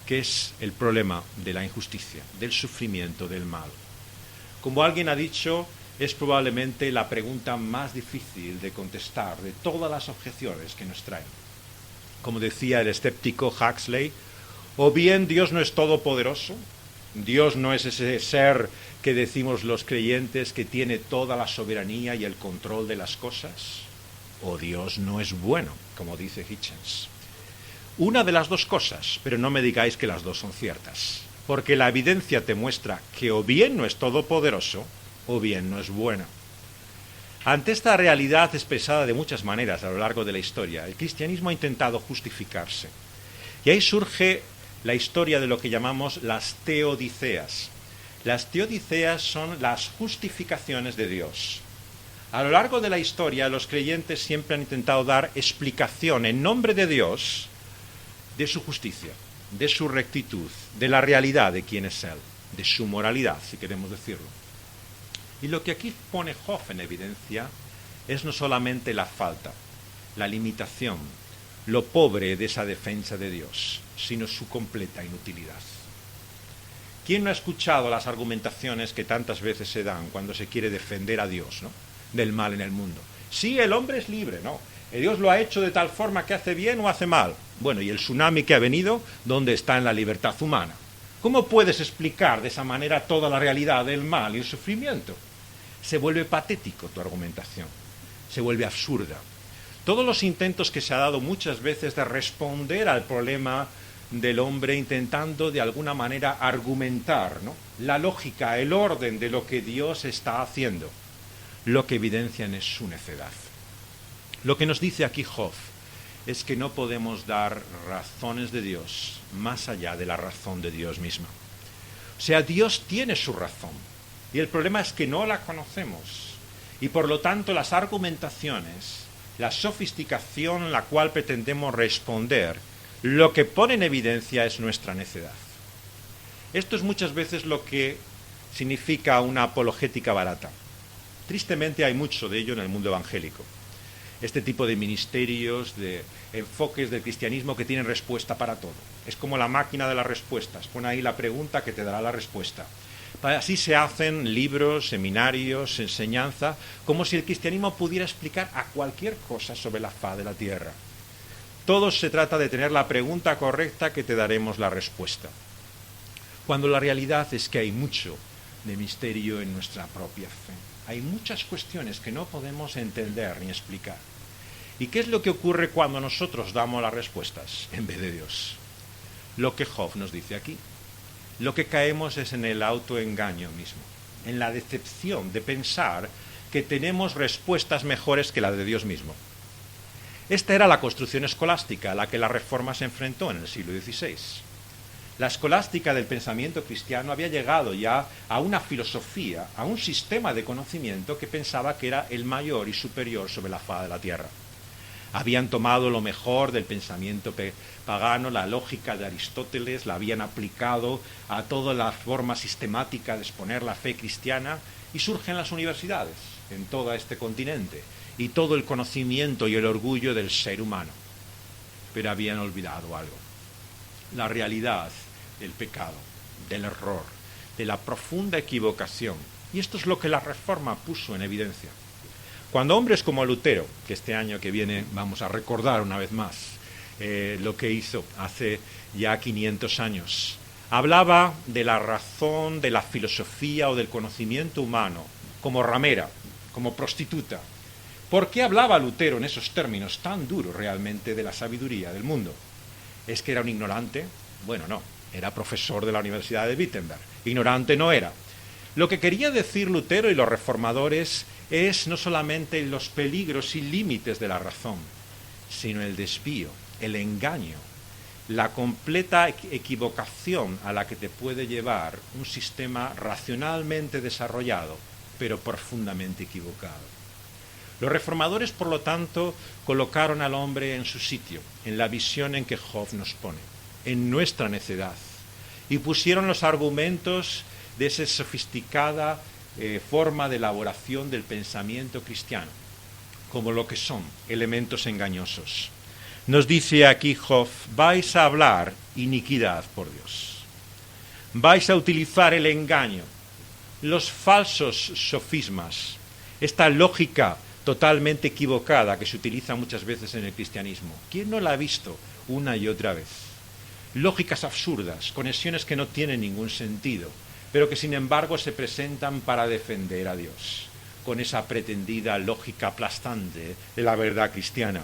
que es el problema de la injusticia, del sufrimiento, del mal. Como alguien ha dicho, es probablemente la pregunta más difícil de contestar de todas las objeciones que nos traen. Como decía el escéptico Huxley, o bien Dios no es todopoderoso, Dios no es ese ser que decimos los creyentes que tiene toda la soberanía y el control de las cosas, o Dios no es bueno, como dice Hitchens. Una de las dos cosas, pero no me digáis que las dos son ciertas, porque la evidencia te muestra que o bien no es todopoderoso, o bien no es bueno. Ante esta realidad expresada de muchas maneras a lo largo de la historia, el cristianismo ha intentado justificarse. Y ahí surge la historia de lo que llamamos las teodiceas. Las teodiceas son las justificaciones de Dios. A lo largo de la historia, los creyentes siempre han intentado dar explicación en nombre de Dios de su justicia, de su rectitud, de la realidad de quién es Él, de su moralidad, si queremos decirlo. Y lo que aquí pone Job en evidencia es no solamente la falta, la limitación, lo pobre de esa defensa de Dios, sino su completa inutilidad. ¿Quién no ha escuchado las argumentaciones que tantas veces se dan cuando se quiere defender a Dios, ¿no?, del mal en el mundo? Sí, el hombre es libre, ¿no? Dios lo ha hecho de tal forma que hace bien o hace mal. Bueno, ¿y el tsunami que ha venido, dónde está en la libertad humana? ¿Cómo puedes explicar de esa manera toda la realidad del mal y el sufrimiento? Se vuelve patético tu argumentación, se vuelve absurda. Todos los intentos que se ha dado muchas veces de responder al problema del hombre intentando de alguna manera argumentar, ¿no?, la lógica, el orden de lo que Dios está haciendo, lo que evidencian es su necedad. Lo que nos dice aquí Job es que no podemos dar razones de Dios más allá de la razón de Dios misma. O sea, Dios tiene su razón y el problema es que no la conocemos y por lo tanto las argumentaciones, la sofisticación en la cual pretendemos responder, lo que pone en evidencia es nuestra necedad. Esto es muchas veces lo que significa una apologética barata. Tristemente hay mucho de ello en el mundo evangélico. Este tipo de ministerios, de enfoques del cristianismo que tienen respuesta para todo. Es como la máquina de las respuestas. Pon ahí la pregunta que te dará la respuesta. Así se hacen libros, seminarios, enseñanza, como si el cristianismo pudiera explicar a cualquier cosa sobre la faz de la tierra. Todo se trata de tener la pregunta correcta que te daremos la respuesta. Cuando la realidad es que hay mucho de misterio en nuestra propia fe. Hay muchas cuestiones que no podemos entender ni explicar. ¿Y qué es lo que ocurre cuando nosotros damos las respuestas en vez de Dios? Lo que Job nos dice aquí. Lo que caemos es en el autoengaño mismo, en la decepción de pensar que tenemos respuestas mejores que las de Dios mismo. Esta era la construcción escolástica a la que la Reforma se enfrentó en el siglo XVI. La escolástica del pensamiento cristiano había llegado ya a una filosofía, a un sistema de conocimiento que pensaba que era el mayor y superior sobre la faz de la tierra. Habían tomado lo mejor del pensamiento pagano, la lógica de Aristóteles, la habían aplicado a toda la forma sistemática de exponer la fe cristiana y surgen las universidades en todo este continente y todo el conocimiento y el orgullo del ser humano. Pero habían olvidado algo: la realidad del pecado, del error, de la profunda equivocación. Y esto es lo que la Reforma puso en evidencia. Cuando hombres como Lutero, que este año que viene vamos a recordar una vez más lo que hizo hace ya 500 años, hablaba de la razón, de la filosofía o del conocimiento humano como ramera, como prostituta. ¿Por qué hablaba Lutero en esos términos tan duros realmente de la sabiduría del mundo? ¿Es que era un ignorante? Bueno, no, era profesor de la Universidad de Wittenberg. Ignorante no era. Lo que quería decir Lutero y los reformadores es no solamente los peligros y límites de la razón, sino el desvío, el engaño, la completa equivocación a la que te puede llevar un sistema racionalmente desarrollado, pero profundamente equivocado. Los reformadores, por lo tanto, colocaron al hombre en su sitio, en la visión en que Job nos pone, en nuestra necedad, y pusieron los argumentos de esa sofisticada forma de elaboración del pensamiento cristiano, como lo que son elementos engañosos. Nos dice aquí Job: vais a hablar iniquidad por Dios, vais a utilizar el engaño, los falsos sofismas, esta lógica totalmente equivocada que se utiliza muchas veces en el cristianismo. ¿Quién no la ha visto una y otra vez? Lógicas absurdas, conexiones que no tienen ningún sentido, pero que sin embargo se presentan para defender a Dios, con esa pretendida lógica aplastante de la verdad cristiana.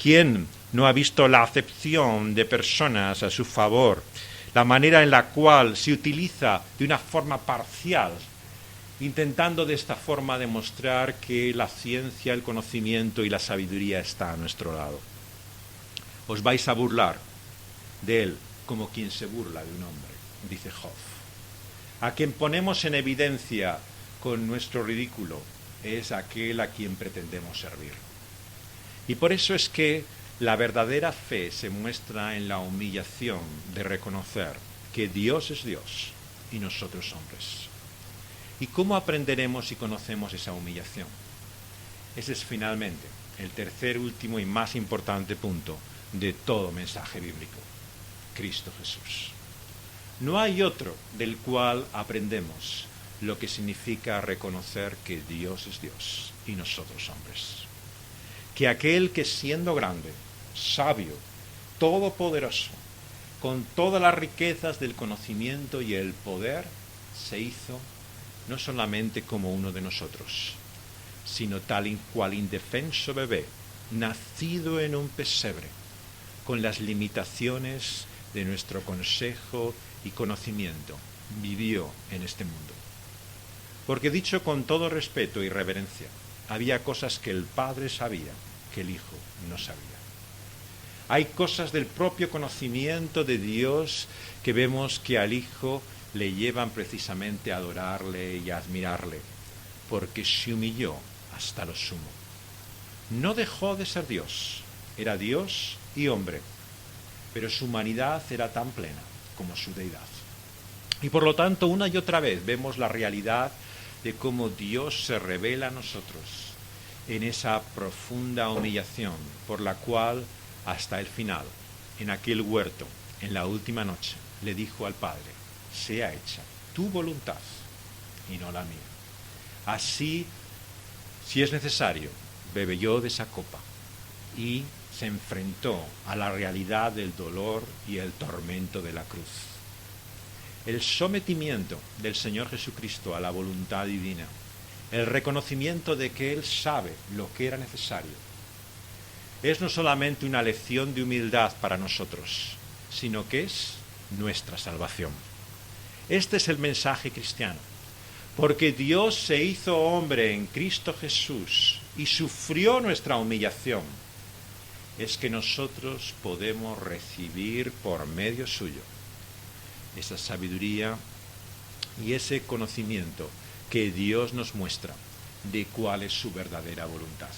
¿Quién no ha visto la acepción de personas a su favor, la manera en la cual se utiliza de una forma parcial, intentando de esta forma demostrar que la ciencia, el conocimiento y la sabiduría está a nuestro lado? Os vais a burlar de él como quien se burla de un hombre, dice Job. A quien ponemos en evidencia con nuestro ridículo es aquel a quien pretendemos servir. Y por eso es que la verdadera fe se muestra en la humillación de reconocer que Dios es Dios y nosotros hombres. ¿Y cómo aprenderemos y conocemos esa humillación? Ese es finalmente el tercer, último y más importante punto de todo mensaje bíblico: Cristo Jesús. No hay otro del cual aprendemos lo que significa reconocer que Dios es Dios y nosotros hombres. Que aquel que siendo grande, sabio, todopoderoso, con todas las riquezas del conocimiento y el poder, se hizo no solamente como uno de nosotros, sino tal cual indefenso bebé, nacido en un pesebre, con las limitaciones de nuestro consejo y conocimiento, vivió en este mundo. Porque dicho con todo respeto y reverencia, había cosas que el Padre sabía que el Hijo no sabía. Hay cosas del propio conocimiento de Dios que vemos que al Hijo le llevan precisamente a adorarle y a admirarle, porque se humilló hasta lo sumo. No dejó de ser Dios, era Dios y hombre, pero su humanidad era tan plena como su deidad. Y por lo tanto, una y otra vez vemos la realidad de cómo Dios se revela a nosotros en esa profunda humillación por la cual, hasta el final, en aquel huerto, en la última noche, le dijo al Padre: sea hecha tu voluntad y no la mía. Así, si es necesario, bebe yo de esa copa. Y se enfrentó a la realidad del dolor y el tormento de la cruz. El sometimiento del Señor Jesucristo a la voluntad divina el reconocimiento de que Él sabe lo que era necesario, es no solamente una lección de humildad para nosotros, sino que es nuestra salvación. Este es el mensaje cristiano, porque Dios se hizo hombre en Cristo Jesús y sufrió nuestra humillación, es que nosotros podemos recibir por medio suyo esa sabiduría y ese conocimiento que Dios nos muestra de cuál es su verdadera voluntad.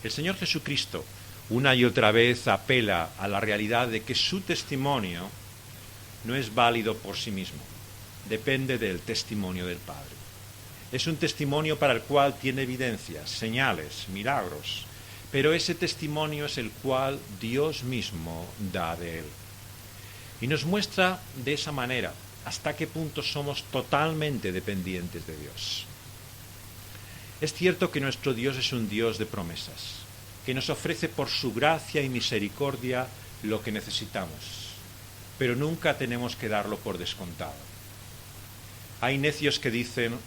El Señor Jesucristo una y otra vez apela a la realidad de que su testimonio no es válido por sí mismo, depende del testimonio del Padre. Es un testimonio para el cual tiene evidencias, señales, milagros, pero ese testimonio es el cual Dios mismo da de él. Y nos muestra de esa manera hasta qué punto somos totalmente dependientes de Dios. Es cierto que nuestro Dios es un Dios de promesas, que nos ofrece por su gracia y misericordia lo que necesitamos, pero nunca tenemos que darlo por descontado. Hay necios que dicen,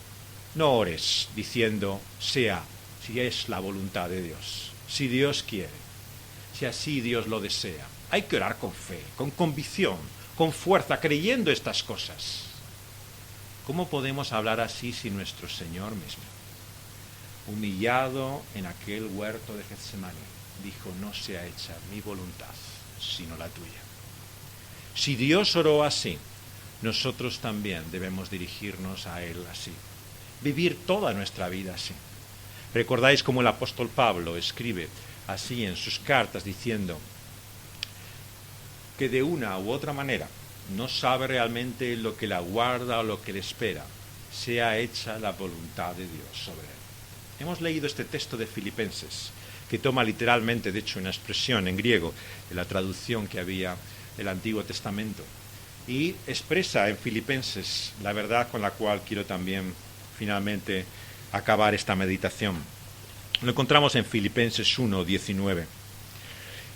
no ores, diciendo, sea, si es la voluntad de Dios, si Dios quiere, si así Dios lo desea. Hay que orar con fe, con convicción, con fuerza, creyendo estas cosas. ¿Cómo podemos hablar así si nuestro Señor mismo, humillado en aquel huerto de Getsemaní, dijo, no sea hecha mi voluntad, sino la tuya? Si Dios oró así, nosotros también debemos dirigirnos a Él así, vivir toda nuestra vida así. ¿Recordáis cómo el apóstol Pablo escribe así en sus cartas diciendo que de una u otra manera no sabe realmente lo que le aguarda o lo que le espera, sea hecha la voluntad de Dios sobre él? Hemos leído este texto de Filipenses, que toma literalmente, de hecho, una expresión en griego de la traducción que había del Antiguo Testamento, y expresa en Filipenses la verdad con la cual quiero también finalmente acabar esta meditación. Lo encontramos en Filipenses 1:19.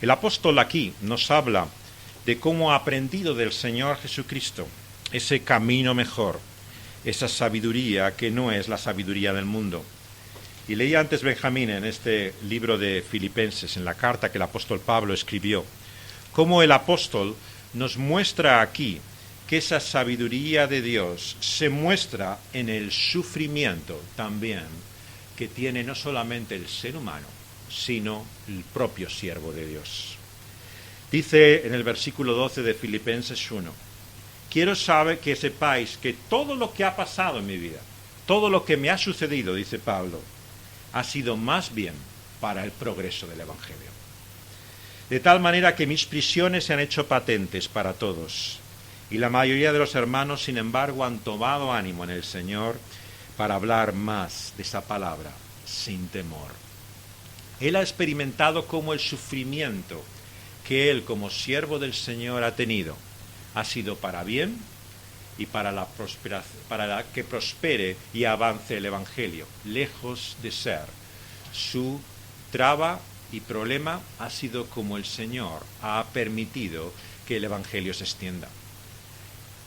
El apóstol aquí nos habla de cómo ha aprendido del Señor Jesucristo ese camino mejor, esa sabiduría que no es la sabiduría del mundo. Y leía antes Benjamín en este libro de Filipenses, en la carta que el apóstol Pablo escribió, cómo el apóstol nos muestra aquí que esa sabiduría de Dios se muestra en el sufrimiento también que tiene no solamente el ser humano, sino el propio siervo de Dios. Dice en el versículo 12 de Filipenses 1, quiero que sepáis que todo lo que ha pasado en mi vida, todo lo que me ha sucedido, dice Pablo, ha sido más bien para el progreso del Evangelio. De tal manera que mis prisiones se han hecho patentes para todos, y la mayoría de los hermanos, sin embargo, han tomado ánimo en el Señor para hablar más de esa palabra sin temor. Él ha experimentado cómo el sufrimiento que él como siervo del Señor ha tenido ha sido para bien y para que prospere y avance el Evangelio, lejos de ser su traba y problema, ha sido como el Señor ha permitido que el Evangelio se extienda.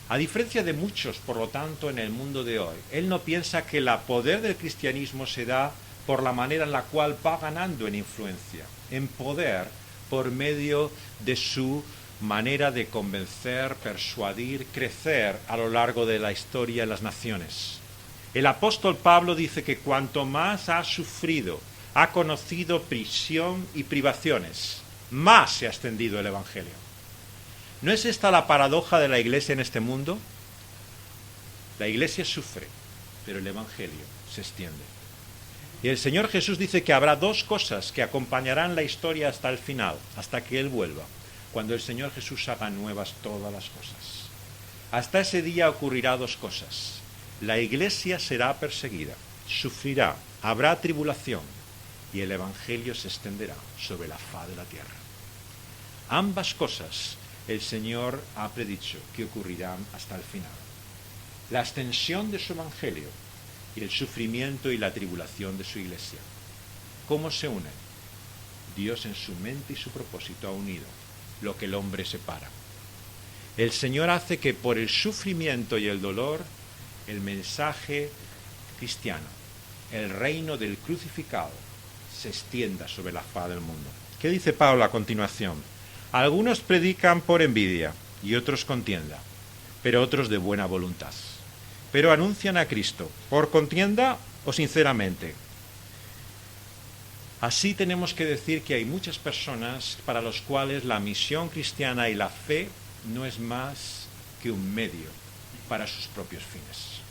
A diferencia de muchos, por lo tanto, en el mundo de hoy, él no piensa que el poder del cristianismo se da por la manera en la cual va ganando en influencia, en poder, por medio de su manera de convencer, persuadir, crecer a lo largo de la historia de las naciones. El apóstol Pablo dice que cuanto más ha sufrido, ha conocido prisión y privaciones, más se ha extendido el Evangelio. ¿No es esta la paradoja de la Iglesia en este mundo? La Iglesia sufre, pero el Evangelio se extiende. Y el Señor Jesús dice que habrá dos cosas que acompañarán la historia hasta el final, hasta que Él vuelva, cuando el Señor Jesús haga nuevas todas las cosas. Hasta ese día ocurrirá dos cosas. La Iglesia será perseguida, sufrirá, habrá tribulación, y el Evangelio se extenderá sobre la faz de la tierra. Ambas cosas el Señor ha predicho que ocurrirán hasta el final. La extensión de su Evangelio y el sufrimiento y la tribulación de su Iglesia. ¿Cómo se unen? Dios en su mente y su propósito ha unido lo que el hombre separa. El Señor hace que por el sufrimiento y el dolor el mensaje cristiano, el reino del crucificado, se extienda sobre la faz del mundo. ¿Qué dice Pablo a continuación? Algunos predican por envidia y otros contienda, pero otros de buena voluntad. Pero anuncian a Cristo, ¿por contienda o sinceramente? Así tenemos que decir que hay muchas personas para las cuales la misión cristiana y la fe no es más que un medio para sus propios fines.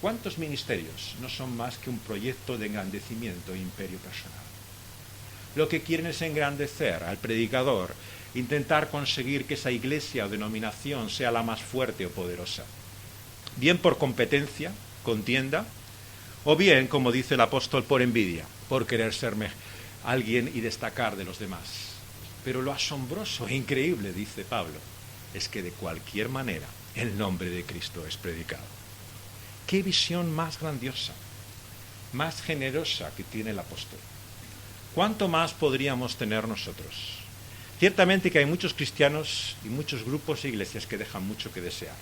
¿Cuántos ministerios no son más que un proyecto de engrandecimiento e imperio personal? Lo que quieren es engrandecer al predicador, intentar conseguir que esa iglesia o denominación sea la más fuerte o poderosa. Bien por competencia, contienda, o bien, como dice el apóstol, por envidia, por querer ser alguien y destacar de los demás. Pero lo asombroso e increíble, dice Pablo, es que de cualquier manera el nombre de Cristo es predicado. ¡Qué visión más grandiosa, más generosa que tiene el apóstol! ¿Cuánto más podríamos tener nosotros? Ciertamente que hay muchos cristianos y muchos grupos e iglesias que dejan mucho que desear.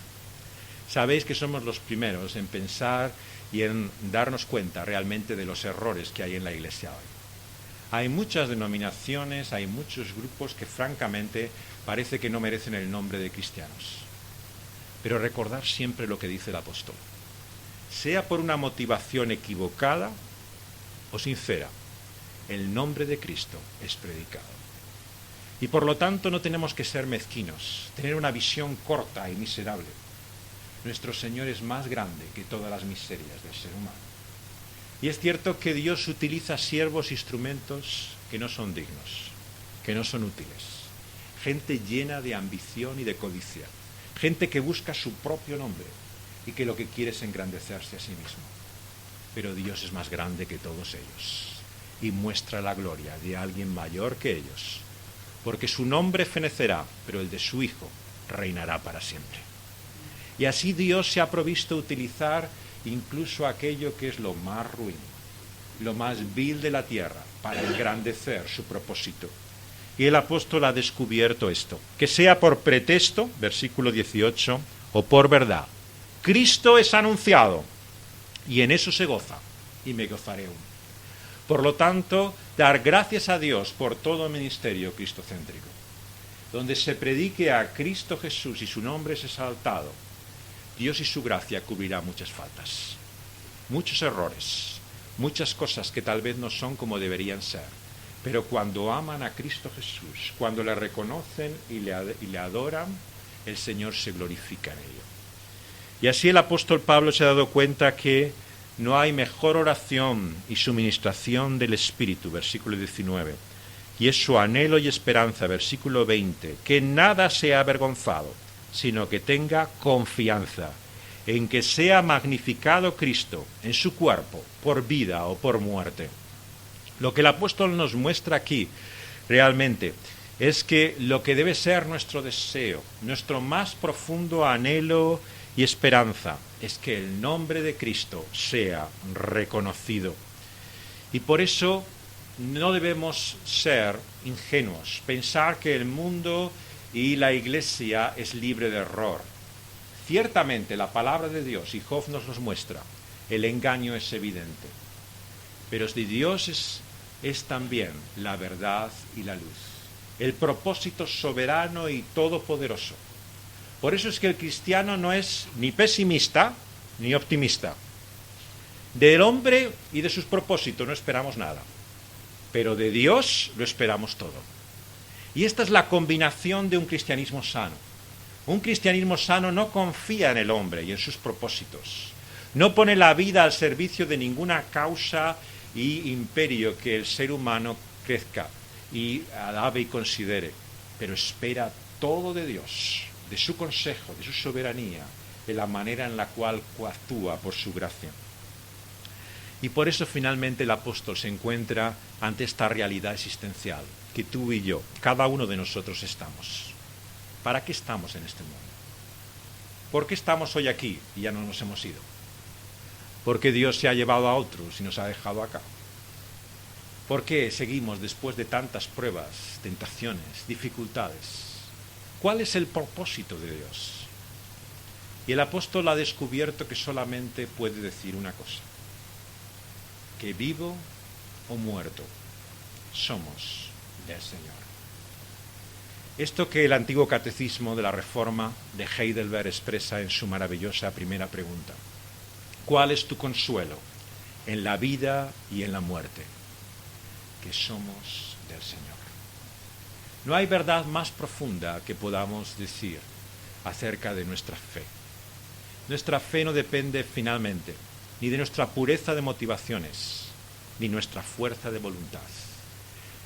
Sabéis que somos los primeros en pensar y en darnos cuenta realmente de los errores que hay en la iglesia hoy. Hay muchas denominaciones, hay muchos grupos que francamente parece que no merecen el nombre de cristianos. Pero recordar siempre lo que dice el apóstol. Sea por una motivación equivocada o sincera, el nombre de Cristo es predicado. Y por lo tanto no tenemos que ser mezquinos, tener una visión corta y miserable. Nuestro Señor es más grande que todas las miserias del ser humano. Y es cierto que Dios utiliza siervos, instrumentos que no son dignos, que no son útiles. Gente llena de ambición y de codicia. Gente que busca su propio nombre y que lo que quiere es engrandecerse a sí mismo. Pero Dios es más grande que todos ellos y muestra la gloria de alguien mayor que ellos, porque su nombre fenecerá, pero el de su Hijo reinará para siempre. Y así Dios se ha provisto a utilizar incluso aquello que es lo más ruin, lo más vil de la tierra, para engrandecer su propósito. Y el apóstol ha descubierto esto, que sea por pretexto, versículo 18, o por verdad. Cristo es anunciado, y en eso se goza, y me gozaré aún. Por lo tanto, dar gracias a Dios por todo ministerio cristocéntrico, donde se predique a Cristo Jesús y su nombre es exaltado. Dios y su gracia cubrirá muchas faltas, muchos errores, muchas cosas que tal vez no son como deberían ser. Pero cuando aman a Cristo Jesús, cuando le reconocen y le adoran, el Señor se glorifica en ello. Y así el apóstol Pablo se ha dado cuenta que no hay mejor oración y suministración del Espíritu, versículo 19. Y es su anhelo y esperanza, versículo 20, que nada sea avergonzado, sino que tenga confianza en que sea magnificado Cristo en su cuerpo, por vida o por muerte. Lo que el apóstol nos muestra aquí realmente es que lo que debe ser nuestro deseo, nuestro más profundo anhelo y esperanza, es que el nombre de Cristo sea reconocido. Y por eso no debemos ser ingenuos, pensar que el mundo y la Iglesia es libre de error. Ciertamente la palabra de Dios, y Job nos los muestra, el engaño es evidente. Pero de Dios es también la verdad y la luz, el propósito soberano y todopoderoso. Por eso es que el cristiano no es ni pesimista ni optimista. Del hombre y de sus propósitos no esperamos nada, pero de Dios lo esperamos todo. Y esta es la combinación de un cristianismo sano. Un cristianismo sano no confía en el hombre y en sus propósitos. No pone la vida al servicio de ninguna causa y imperio que el ser humano crezca y alabe y considere, pero espera todo de Dios, de su consejo, de su soberanía, de la manera en la cual actúa por su gracia. Y por eso finalmente el apóstol se encuentra ante esta realidad existencial, que tú y yo, cada uno de nosotros estamos. ¿Para qué estamos en este mundo? ¿Por qué estamos hoy aquí y ya no nos hemos ido? ¿Por qué Dios se ha llevado a otros y nos ha dejado acá? ¿Por qué seguimos después de tantas pruebas, tentaciones, dificultades? ¿Cuál es el propósito de Dios? Y el apóstol ha descubierto que solamente puede decir una cosa: que vivo o muerto, somos del Señor. Esto que el antiguo catecismo de la Reforma de Heidelberg expresa en su maravillosa primera pregunta. ¿Cuál es tu consuelo en la vida y en la muerte? Que somos del Señor. No hay verdad más profunda que podamos decir acerca de nuestra fe. Nuestra fe no depende finalmente ni de nuestra pureza de motivaciones, ni nuestra fuerza de voluntad,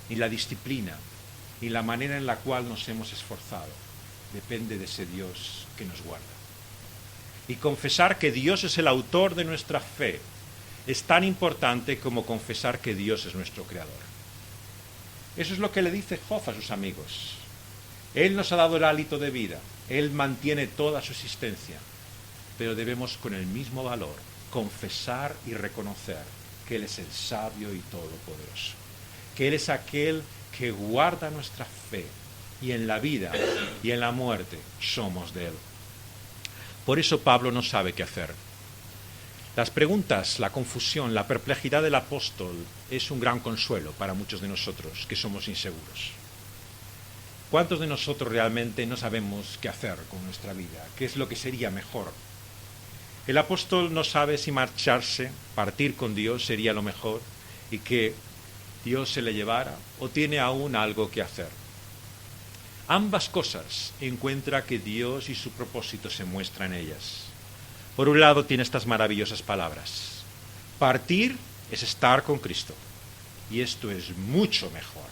ni la disciplina, ni la manera en la cual nos hemos esforzado. Depende de ese Dios que nos guarda. Y confesar que Dios es el autor de nuestra fe es tan importante como confesar que Dios es nuestro creador. Eso es lo que le dice Job a sus amigos. Él nos ha dado el hálito de vida, Él mantiene toda su existencia, pero debemos con el mismo valor confesar y reconocer que Él es el sabio y todopoderoso, que Él es aquel que guarda nuestra fe, y en la vida y en la muerte somos de Él. Por eso Pablo no sabe qué hacer. Las preguntas, la confusión, la perplejidad del apóstol es un gran consuelo para muchos de nosotros que somos inseguros. ¿Cuántos de nosotros realmente no sabemos qué hacer con nuestra vida? ¿Qué es lo que sería mejor? El apóstol no sabe si marcharse, partir con Dios sería lo mejor y que Dios se le llevara, o tiene aún algo que hacer. Ambas cosas encuentra que Dios y su propósito se muestran en ellas. Por un lado tiene estas maravillosas palabras. Partir es estar con Cristo, y esto es mucho mejor.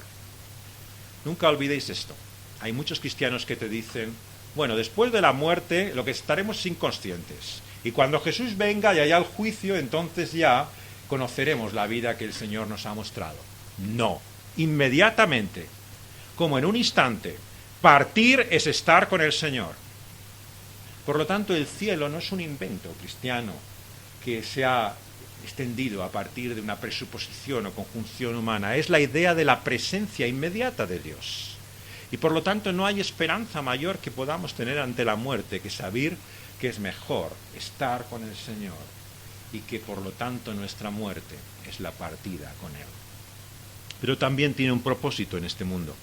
Nunca olvidéis esto. Hay muchos cristianos que te dicen, bueno, después de la muerte lo que estaremos inconscientes, y cuando Jesús venga y haya el juicio, entonces ya conoceremos la vida que el Señor nos ha mostrado. No, inmediatamente, como en un instante, partir es estar con el Señor. Por lo tanto, el cielo no es un invento cristiano que se ha extendido a partir de una presuposición o conjunción humana. Es la idea de la presencia inmediata de Dios. Y por lo tanto no hay esperanza mayor que podamos tener ante la muerte que saber que es mejor estar con el Señor y que por lo tanto nuestra muerte es la partida con Él. Pero también tiene un propósito en este mundo,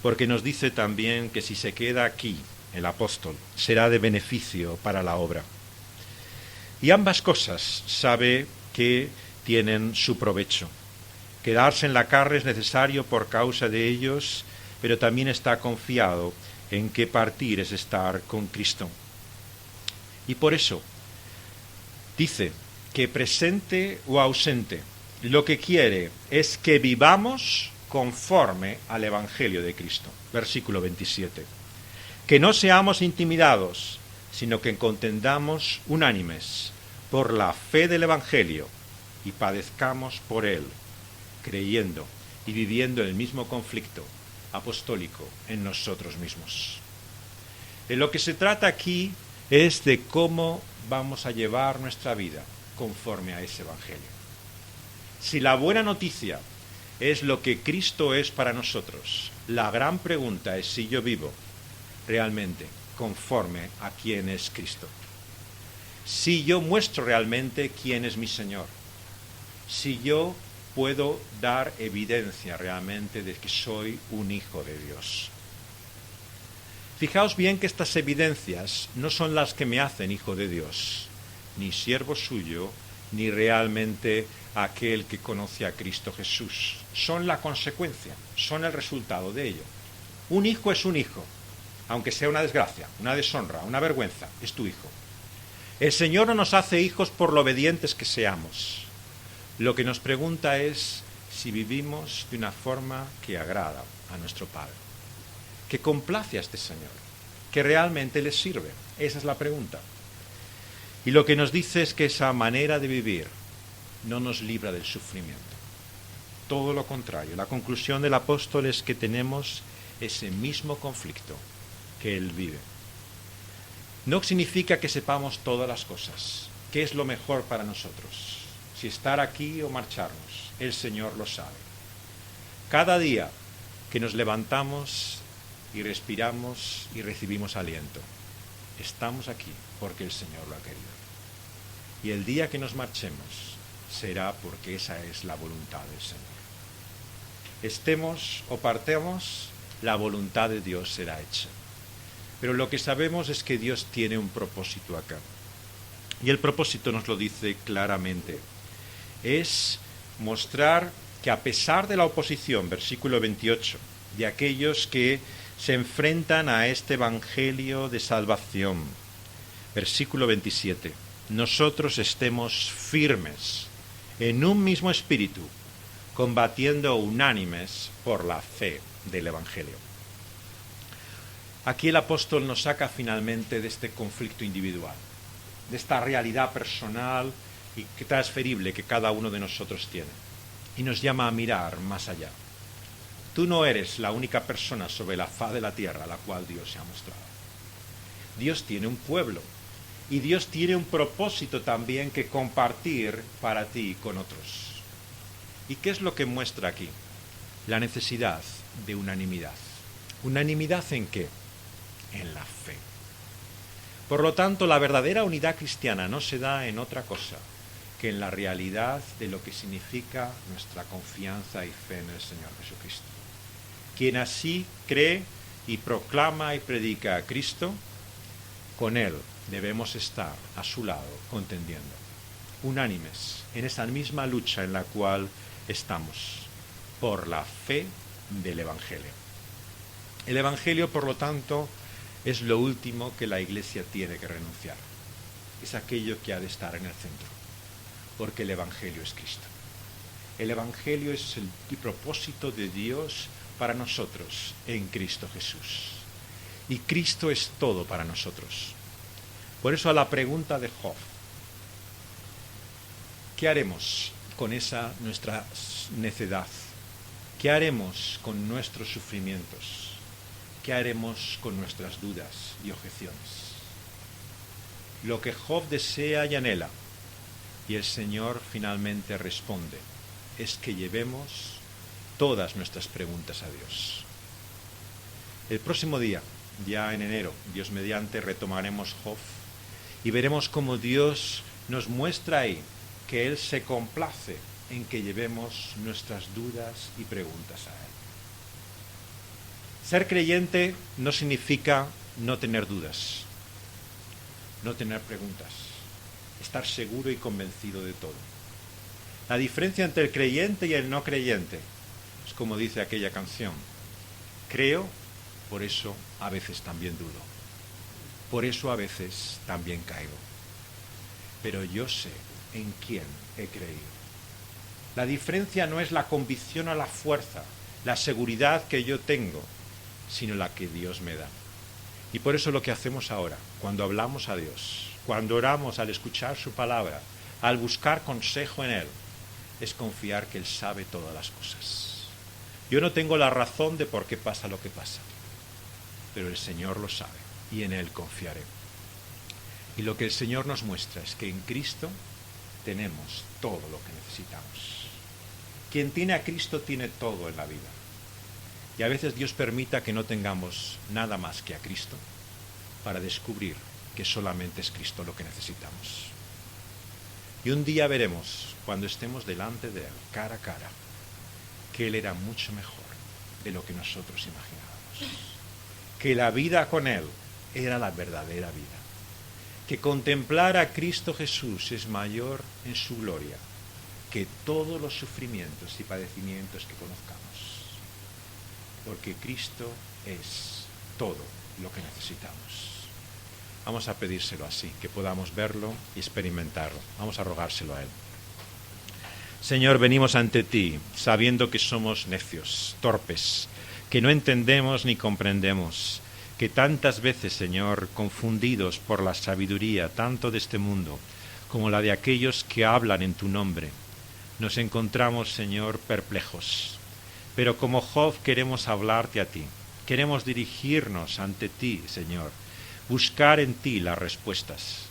porque nos dice también que si se queda aquí el apóstol, será de beneficio para la obra. Y ambas cosas sabe que tienen su provecho. Quedarse en la carne es necesario por causa de ellos, pero también está confiado en que partir es estar con Cristo. Y por eso dice que presente o ausente, lo que quiere es que vivamos conforme al Evangelio de Cristo. Versículo 27. Que no seamos intimidados, sino que contendamos unánimes por la fe del Evangelio y padezcamos por él, creyendo y viviendo el mismo conflicto apostólico en nosotros mismos. De lo que se trata aquí es de cómo vamos a llevar nuestra vida conforme a ese Evangelio. Si la buena noticia es lo que Cristo es para nosotros, la gran pregunta es si yo vivo realmente conforme a quién es Cristo. Si yo muestro realmente quién es mi Señor. Si yo puedo dar evidencia realmente de que soy un hijo de Dios. Fijaos bien que estas evidencias no son las que me hacen hijo de Dios, ni siervo suyo, ni realmente aquel que conoce a Cristo Jesús. Son la consecuencia, son el resultado de ello. Un hijo es un hijo, aunque sea una desgracia, una deshonra, una vergüenza, es tu hijo. El Señor no nos hace hijos por lo obedientes que seamos. Lo que nos pregunta es si vivimos de una forma que agrada a nuestro Padre, que complace a este Señor, que realmente le sirve. Esa es la pregunta. Y lo que nos dice es que esa manera de vivir no nos libra del sufrimiento. Todo lo contrario, la conclusión del apóstol es que tenemos ese mismo conflicto que él vive. No significa que sepamos todas las cosas, qué es lo mejor para nosotros, si estar aquí o marcharnos, el Señor lo sabe. Cada día que nos levantamos y respiramos y recibimos aliento, estamos aquí porque el Señor lo ha querido. Y el día que nos marchemos, será porque esa es la voluntad del Señor. Estemos o partamos, la voluntad de Dios será hecha. Pero lo que sabemos es que Dios tiene un propósito acá. Y el propósito nos lo dice claramente. Es mostrar que a pesar de la oposición, versículo 28, de aquellos que se enfrentan a este evangelio de salvación, versículo 27, nosotros estemos firmes en un mismo espíritu, combatiendo unánimes por la fe del evangelio. Aquí el apóstol nos saca finalmente de este conflicto individual, de esta realidad personal y transferible que cada uno de nosotros tiene, y nos llama a mirar más allá. Tú no eres la única persona sobre la faz de la tierra a la cual Dios se ha mostrado. Dios tiene un pueblo y Dios tiene un propósito también que compartir para ti y con otros. ¿Y qué es lo que muestra aquí? La necesidad de unanimidad. ¿Unanimidad en qué? En la fe. Por lo tanto, la verdadera unidad cristiana no se da en otra cosa que en la realidad de lo que significa nuestra confianza y fe en el Señor Jesucristo. Quien así cree y proclama y predica a Cristo, con Él debemos estar a su lado contendiendo, unánimes en esa misma lucha en la cual estamos, por la fe del Evangelio. El Evangelio, por lo tanto, es lo último que la Iglesia tiene que renunciar. Es aquello que ha de estar en el centro, porque el Evangelio es Cristo. El Evangelio es el propósito de Dios para nosotros en Cristo Jesús. Y Cristo es todo para nosotros. Por eso a la pregunta de Job, ¿qué haremos con esa nuestra necedad? ¿Qué haremos con nuestros sufrimientos? ¿Qué haremos con nuestras dudas y objeciones? Lo que Job desea y anhela, y el Señor finalmente responde, es que llevemos todas nuestras preguntas a Dios. El próximo día, ya en enero, Dios mediante, retomaremos Job y veremos cómo Dios nos muestra ahí que Él se complace en que llevemos nuestras dudas y preguntas a Él. Ser creyente no significa no tener dudas, no tener preguntas, estar seguro y convencido de todo. La diferencia entre el creyente y el no creyente es como dice aquella canción: creo, por eso a veces también dudo, por eso a veces también caigo, pero yo sé en quién he creído. La diferencia no es la convicción o la fuerza, la seguridad que yo tengo, sino la que Dios me da. Y por eso lo que hacemos ahora, cuando hablamos a Dios, cuando oramos al escuchar su palabra, al buscar consejo en Él, es confiar que Él sabe todas las cosas. Yo no tengo la razón de por qué pasa lo que pasa, pero el Señor lo sabe y en Él confiaré. Y lo que el Señor nos muestra es que en Cristo tenemos todo lo que necesitamos. Quien tiene a Cristo tiene todo en la vida. Y a veces Dios permita que no tengamos nada más que a Cristo para descubrir que solamente es Cristo lo que necesitamos. Y un día veremos, cuando estemos delante de Él, cara a cara, que Él era mucho mejor de lo que nosotros imaginábamos. Que la vida con Él era la verdadera vida. Que contemplar a Cristo Jesús es mayor en su gloria que todos los sufrimientos y padecimientos que conozcamos. Porque Cristo es todo lo que necesitamos. Vamos a pedírselo así, que podamos verlo y experimentarlo. Vamos a rogárselo a Él. Señor, venimos ante ti sabiendo que somos necios, torpes, que no entendemos ni comprendemos, que tantas veces, Señor, confundidos por la sabiduría tanto de este mundo como la de aquellos que hablan en tu nombre, nos encontramos, Señor, perplejos. Pero como Job queremos hablarte a ti, queremos dirigirnos ante ti, Señor, buscar en ti las respuestas,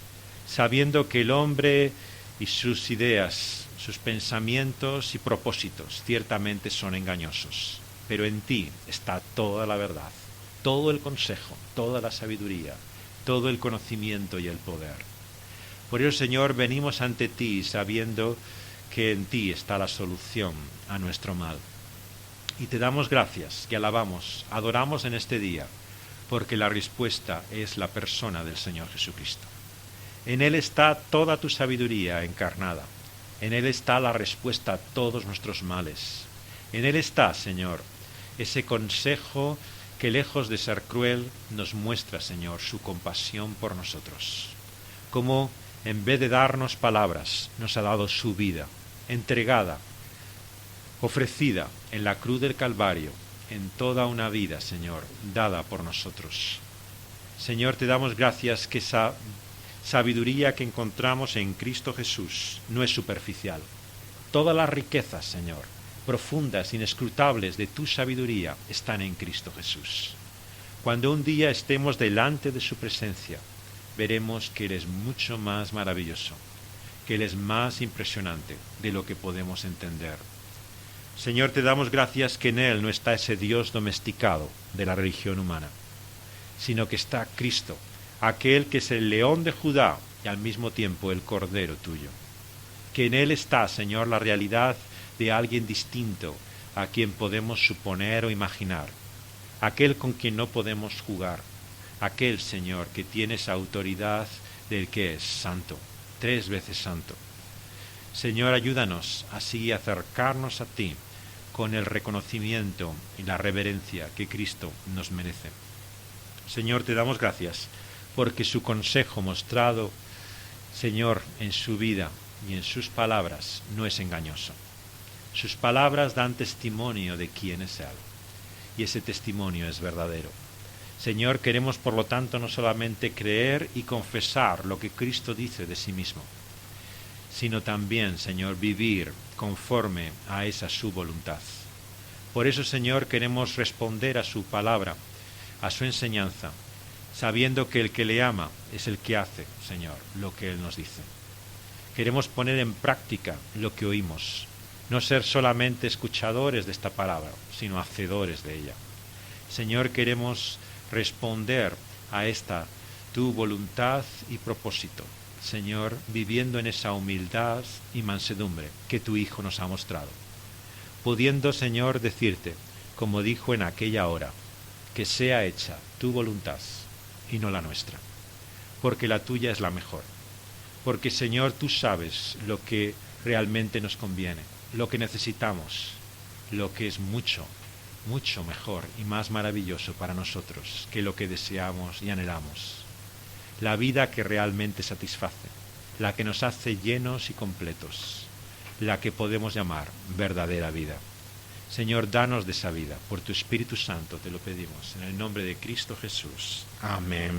sabiendo que el hombre y sus ideas, sus pensamientos y propósitos ciertamente son engañosos, pero en ti está toda la verdad, todo el consejo, toda la sabiduría, todo el conocimiento y el poder. Por eso, Señor, venimos ante ti sabiendo que en ti está la solución a nuestro mal. Y te damos gracias, y alabamos, adoramos en este día, porque la respuesta es la persona del Señor Jesucristo. En Él está toda tu sabiduría encarnada. En Él está la respuesta a todos nuestros males. En Él está, Señor, ese consejo que lejos de ser cruel nos muestra, Señor, su compasión por nosotros. Como en vez de darnos palabras, nos ha dado su vida, entregada, ofrecida en la cruz del Calvario, en toda una vida, Señor, dada por nosotros. Señor, te damos gracias que esa sabiduría que encontramos en Cristo Jesús no es superficial. Todas las riquezas, Señor, profundas, inescrutables de tu sabiduría están en Cristo Jesús. Cuando un día estemos delante de su presencia, veremos que Él es mucho más maravilloso, que Él es más impresionante de lo que podemos entender. Señor, te damos gracias que en Él no está ese Dios domesticado de la religión humana, sino que está Cristo, aquel que es el león de Judá y al mismo tiempo el cordero tuyo. Que en Él está, Señor, la realidad de alguien distinto a quien podemos suponer o imaginar, aquel con quien no podemos jugar, aquel, Señor, que tiene esa autoridad del que es santo, 3 veces santo. Señor, ayúdanos así a acercarnos a ti con el reconocimiento y la reverencia que Cristo nos merece. Señor, te damos gracias porque su consejo mostrado, Señor, en su vida y en sus palabras no es engañoso. Sus palabras dan testimonio de quién es Él, y ese testimonio es verdadero. Señor, queremos por lo tanto no solamente creer y confesar lo que Cristo dice de sí mismo, sino también, Señor, vivir conforme a esa su voluntad. Por eso, Señor, queremos responder a su palabra, a su enseñanza, sabiendo que el que le ama es el que hace, Señor, lo que Él nos dice. Queremos poner en práctica lo que oímos, no ser solamente escuchadores de esta palabra, sino hacedores de ella. Señor, queremos responder a esta tu voluntad y propósito, Señor, viviendo en esa humildad y mansedumbre que tu Hijo nos ha mostrado, pudiendo, Señor, decirte, como dijo en aquella hora, que sea hecha tu voluntad y no la nuestra, porque la tuya es la mejor, porque, Señor, tú sabes lo que realmente nos conviene, lo que necesitamos, lo que es mucho, mucho mejor y más maravilloso para nosotros que lo que deseamos y anhelamos. La vida que realmente satisface, la que nos hace llenos y completos, la que podemos llamar verdadera vida. Señor, danos de esa vida, por tu Espíritu Santo te lo pedimos, en el nombre de Cristo Jesús. Amén.